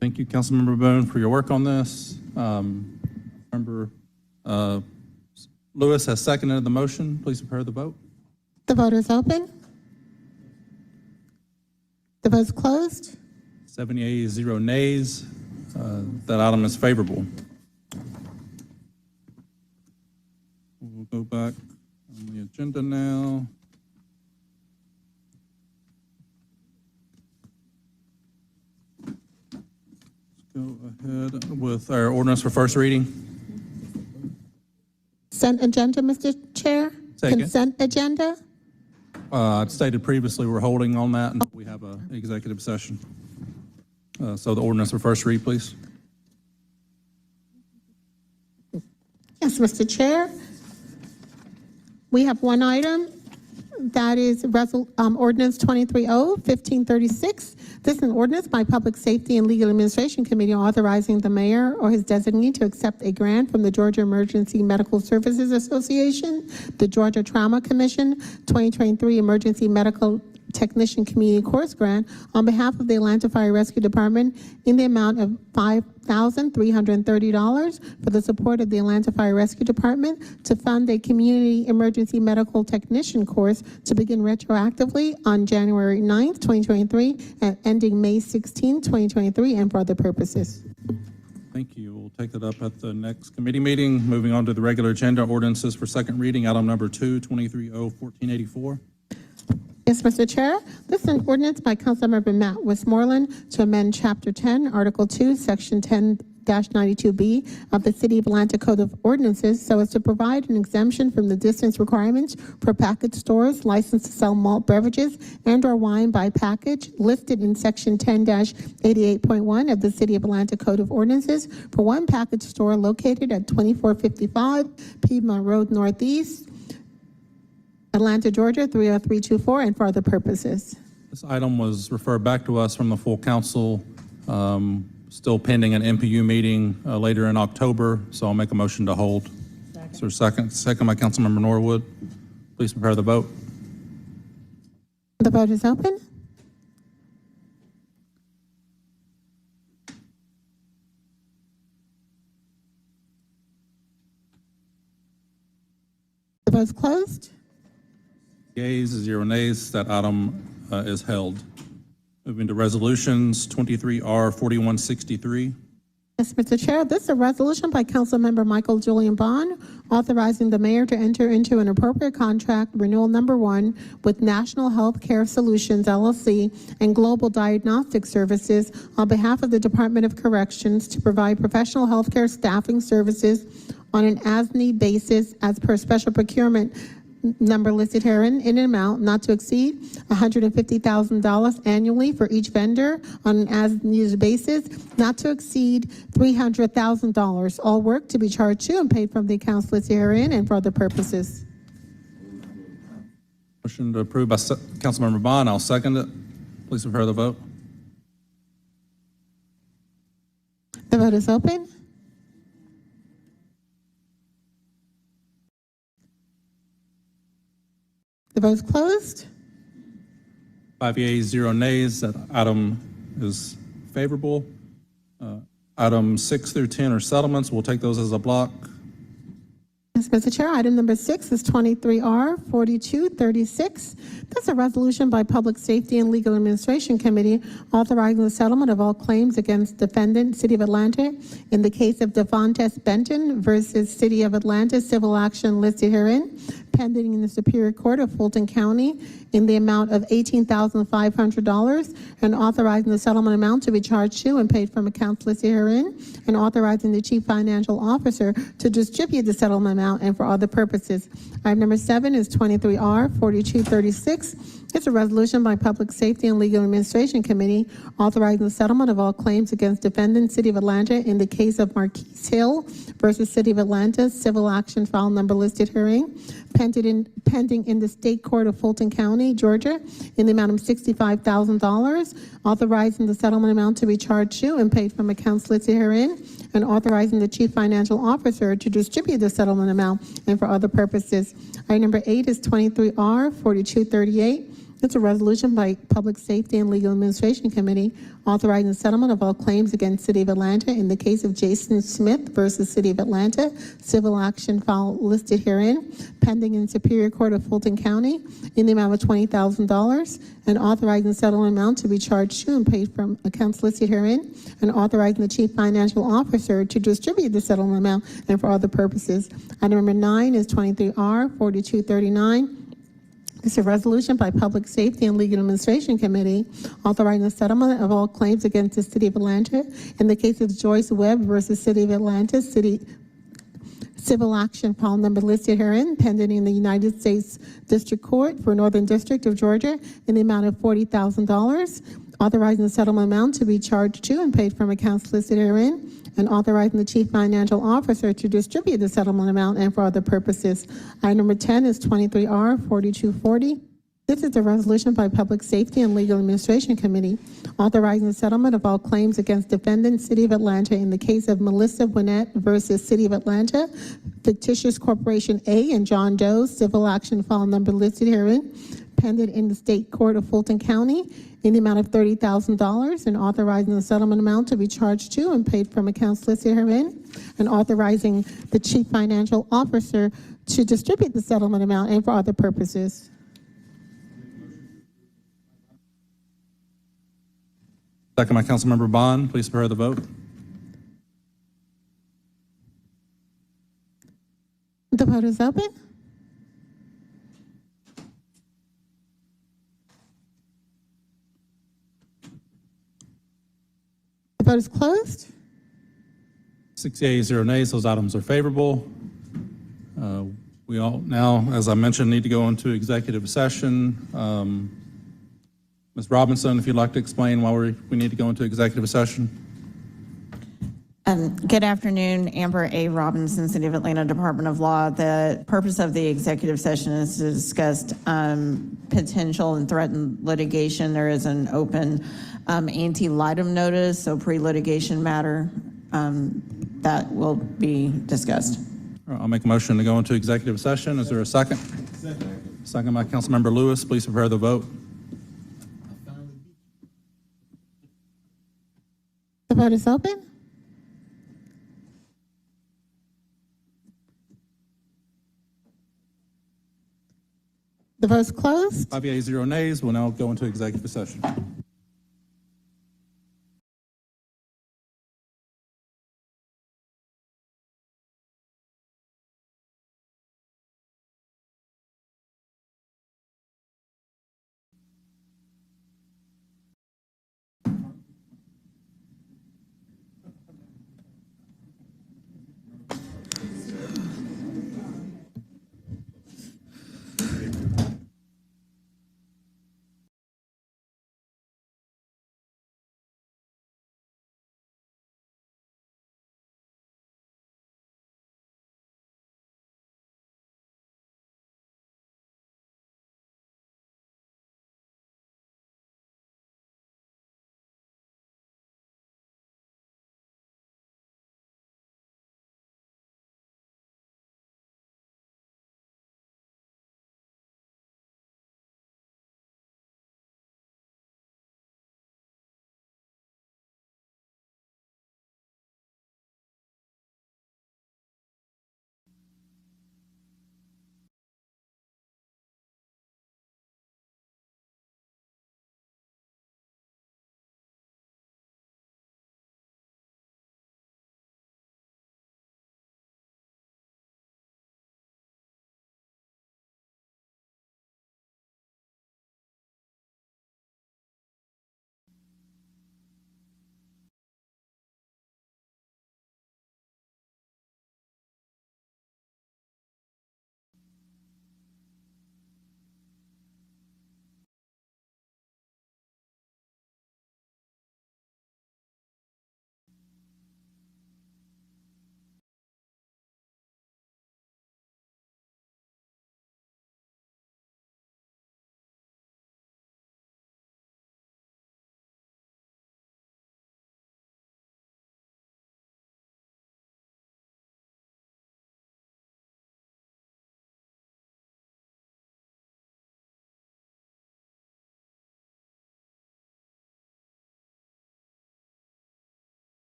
Thank you, Councilmember Boone, for your work on this. Member Lewis has seconded the motion. Please prepare the vote.
The vote is open. The vote is closed.
7 yeas, 0 nays. That item is favorable. We'll go back on the agenda now. Go ahead with our ordinance for first reading.
Consent agenda, Mr. Chair?
Second.
Consent agenda?
I stated previously we're holding on that until we have an executive session. So the ordinance for first read, please.
Yes, Mr. Chair. We have one item. That is ordinance 23-0-1536. This is an ordinance by Public Safety and Legal Administration Committee authorizing the mayor or his designee to accept a grant from the Georgia Emergency Medical Services Association, the Georgia Trauma Commission, 2023 Emergency Medical Technician Community Course Grant on behalf of the Atlanta Fire Rescue Department in the amount of $5,330 for the support of the Atlanta Fire Rescue Department to fund a community emergency medical technician course to begin retroactively on January 9th, 2023, and ending May 16, 2023, and for other purposes.
Thank you. We'll take that up at the next committee meeting. Moving on to the regular agenda, ordinances for second reading, item number 2, 23-0-1484.
Yes, Mr. Chair. This is an ordinance by Councilmember Matt Westmoreland to amend Chapter 10, Article 2, Section 10-92B of the City of Atlanta Code of Ordinances so as to provide an exemption from the distance requirements for package stores licensed to sell malt beverages and/or wine by package listed in Section 10-88.1 of the City of Atlanta Code of Ordinances for one package store located at 2455 Piedmont Road Northeast, Atlanta, Georgia, 30324, and for other purposes.
This item was referred back to us from the full council, still pending an MPU meeting later in October, so I'll make a motion to hold. Is there a second? Second by Councilmember Norwood. Please prepare the vote.
The vote is open. The vote is closed.
Yeas, 0 nays. That item is held. Moving to resolutions, 23R4163.
Yes, Mr. Chair, this is a resolution by Councilmember Michael Julian Bond authorizing the mayor to enter into an appropriate contract renewal number 1 with National Healthcare Solutions, LLC, and Global Diagnostic Services on behalf of the Department of Corrections to provide professional healthcare staffing services on an as-need basis as per special procurement number listed herein in an amount not to exceed $150,000 annually for each vendor on an as-needed basis, not to exceed $300,000. All work to be charged to and paid from the accounts listed herein and for other purposes.
Motion to approve by Councilmember Bond. I'll second it. Please prepare the vote.
The vote is open. The vote is closed.
5 yeas, 0 nays. That item is favorable. Item 6 through 10 are settlements. We'll take those as a block.
Yes, Mr. Chair, item number 6 is 23R4236. That's a resolution by Public Safety and Legal Administration Committee authorizing the settlement of all claims against defendant, City of Atlanta, in the case of Devontes Benton versus City of Atlanta, civil action listed herein, pending in the Superior Court of Fulton County in the amount of $18,500, and authorizing the settlement amount to be charged to and paid from accounts listed herein, and authorizing the Chief Financial Officer to distribute the settlement amount and for other purposes. Item number 7 is 23R4236. It's a resolution by Public Safety and Legal Administration Committee authorizing the settlement of all claims against defendant, City of Atlanta, in the case of Marquise Hill versus City of Atlanta, civil action file number listed herein, pending in the State Court of Fulton County, Georgia, in the amount of $65,000, authorizing the settlement amount to be charged to and paid from accounts listed herein, and authorizing the Chief Financial Officer to distribute the settlement amount and for other purposes. Item number 8 is 23R4238. It's a resolution by Public Safety and Legal Administration Committee authorizing the settlement of all claims against City of Atlanta in the case of Jason Smith versus City of Atlanta, civil action file listed herein, pending in Superior Court of Fulton County in the amount of $20,000, and authorizing the settlement amount to be charged to and paid from accounts listed herein, and authorizing the Chief Financial Officer to distribute the settlement amount and for other purposes. Item number 9 is 23R4239. It's a resolution by Public Safety and Legal Administration Committee authorizing the settlement of all claims against the City of Atlanta in the case of Joyce Webb versus City of Atlanta, civil action file number listed herein, pending in the United States District Court for Northern District of Georgia in the amount of $40,000, authorizing the settlement amount to be charged to and paid from accounts listed herein, and authorizing the Chief Financial Officer to distribute the settlement amount and for other purposes. Item number 10 is 23R4240. This is a resolution by Public Safety and Legal Administration Committee authorizing the settlement of all claims against defendant, City of Atlanta, in the case of Melissa Winnett versus City of Atlanta, fictitious Corporation A, and John Doe, civil action file number listed herein, pending in the State Court of Fulton County in the amount of $30,000, and authorizing the settlement amount to be charged to and paid from accounts listed herein, and authorizing the Chief Financial Officer to distribute the settlement amount and for other purposes.
Second by Councilmember Bond. Please prepare the vote.
The vote is open. The vote is closed.
6 yeas, 0 nays. Those items are favorable. We all now, as I mentioned, need to go into executive session. Ms. Robinson, if you'd like to explain why we need to go into executive session.
Good afternoon, Amber A. Robinson, City of Atlanta Department of Law. The purpose of the executive session is to discuss potential and threatened litigation. There is an open ante-litem notice, so pre-litigation matter that will be discussed.
I'll make a motion to go into executive session. Is there a second? Second by Councilmember Lewis. Please prepare the vote.
The vote is open. The vote is closed.
5 yeas, 0 nays. We'll now go into executive session.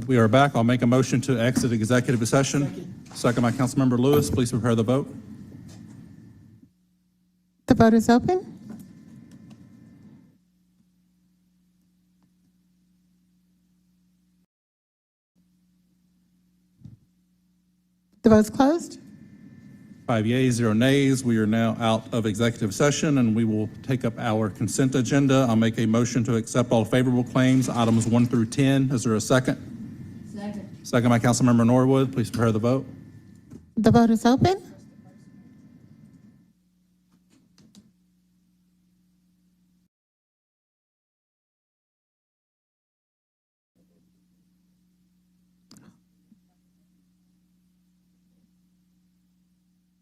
We are back. I'll make a motion to exit executive session. Second by Councilmember Lewis. Please prepare the vote.
The vote is open. The vote is closed.
5 yeas, 0 nays. We are now out of executive session, and we will take up our consent agenda. I'll make a motion to accept all favorable claims, items 1 through 10. Is there a second? Second. Second by Councilmember Norwood. Please prepare the vote.
The vote is open.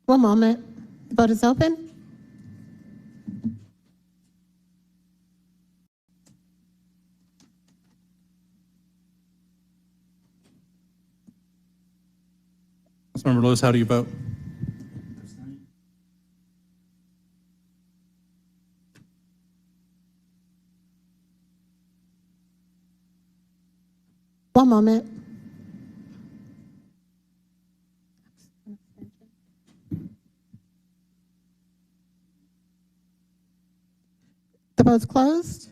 One moment. The vote is open.
Councilmember Lewis, how do you vote?
One moment. The vote's closed.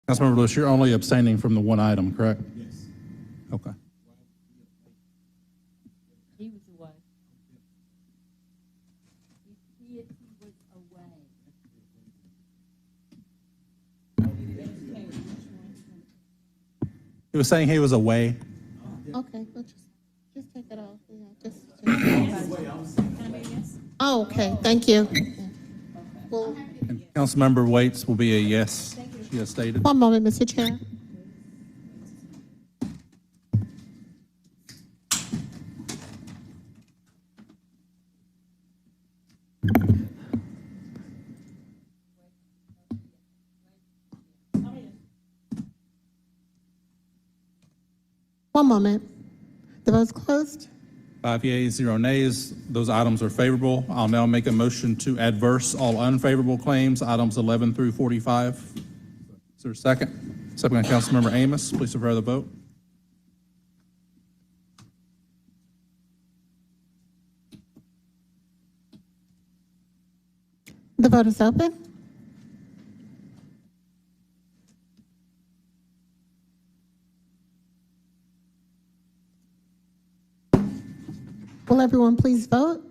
Councilmember Lewis, you're only abstaining from the one item, correct? Yes. Okay.
He was away. He was away.
He was saying he was away.
Okay, well, just take it off. Oh, okay, thank you. Well,
And Councilmember Waits will be a yes. She has stated.
one moment, Mr. Chair. One moment. The vote's closed.
5 yeas, 0 nays. Those items are favorable. I'll now make a motion to adverse all unfavorable claims, items 11 through 45. Is there a second? Second by Councilmember Amos. Please prepare the vote.
The vote is open. Will everyone please vote?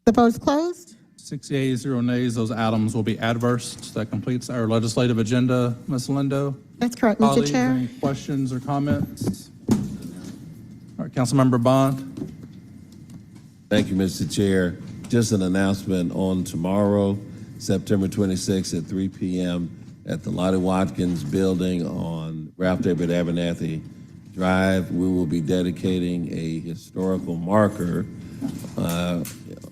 The vote is closed.
6 yeas, 0 nays. Those items will be adverse. That completes our legislative agenda. Ms. Lindo?
That's correct, Mr.
Colleagues,
Chair.
any questions or comments? All right, Councilmember Bond.
Thank you, Mr. Chair. Just an announcement on tomorrow, September 26th at 3 p.m. at the Lottie Watkins Building on Ralph David Abernathy Drive. We will be dedicating a historical marker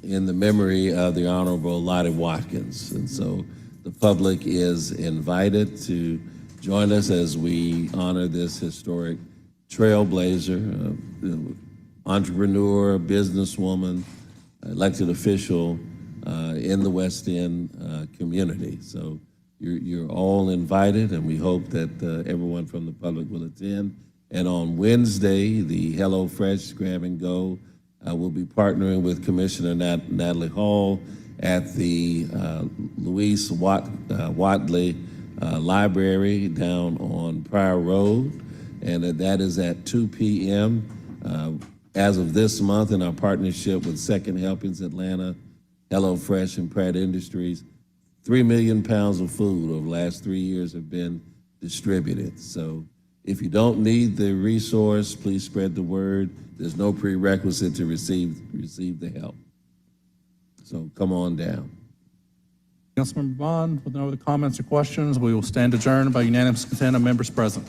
in the memory of the Honorable Lottie Watkins. And so the public is invited to join us as we honor this historic trailblazer, entrepreneur, businesswoman, elected official in the West End community. So you're all invited, and we hope that everyone from the public will attend. And on Wednesday, the Hello Fresh Grab and Go will be partnering with Commissioner Natalie Hall at the Louise Watley Library down on Pryor Road, and that is at 2 p.m. As of this month, in our partnership with Second Helpings Atlanta, HelloFresh, and Pratt Industries, 3 million pounds of food over the last 3 years have been distributed. So if you don't need the resource, please spread the word. There's no prerequisite to receive the help. So come on down.
Councilmember Bond, with no other comments or questions, we will stand adjourned by unanimous consent of members present.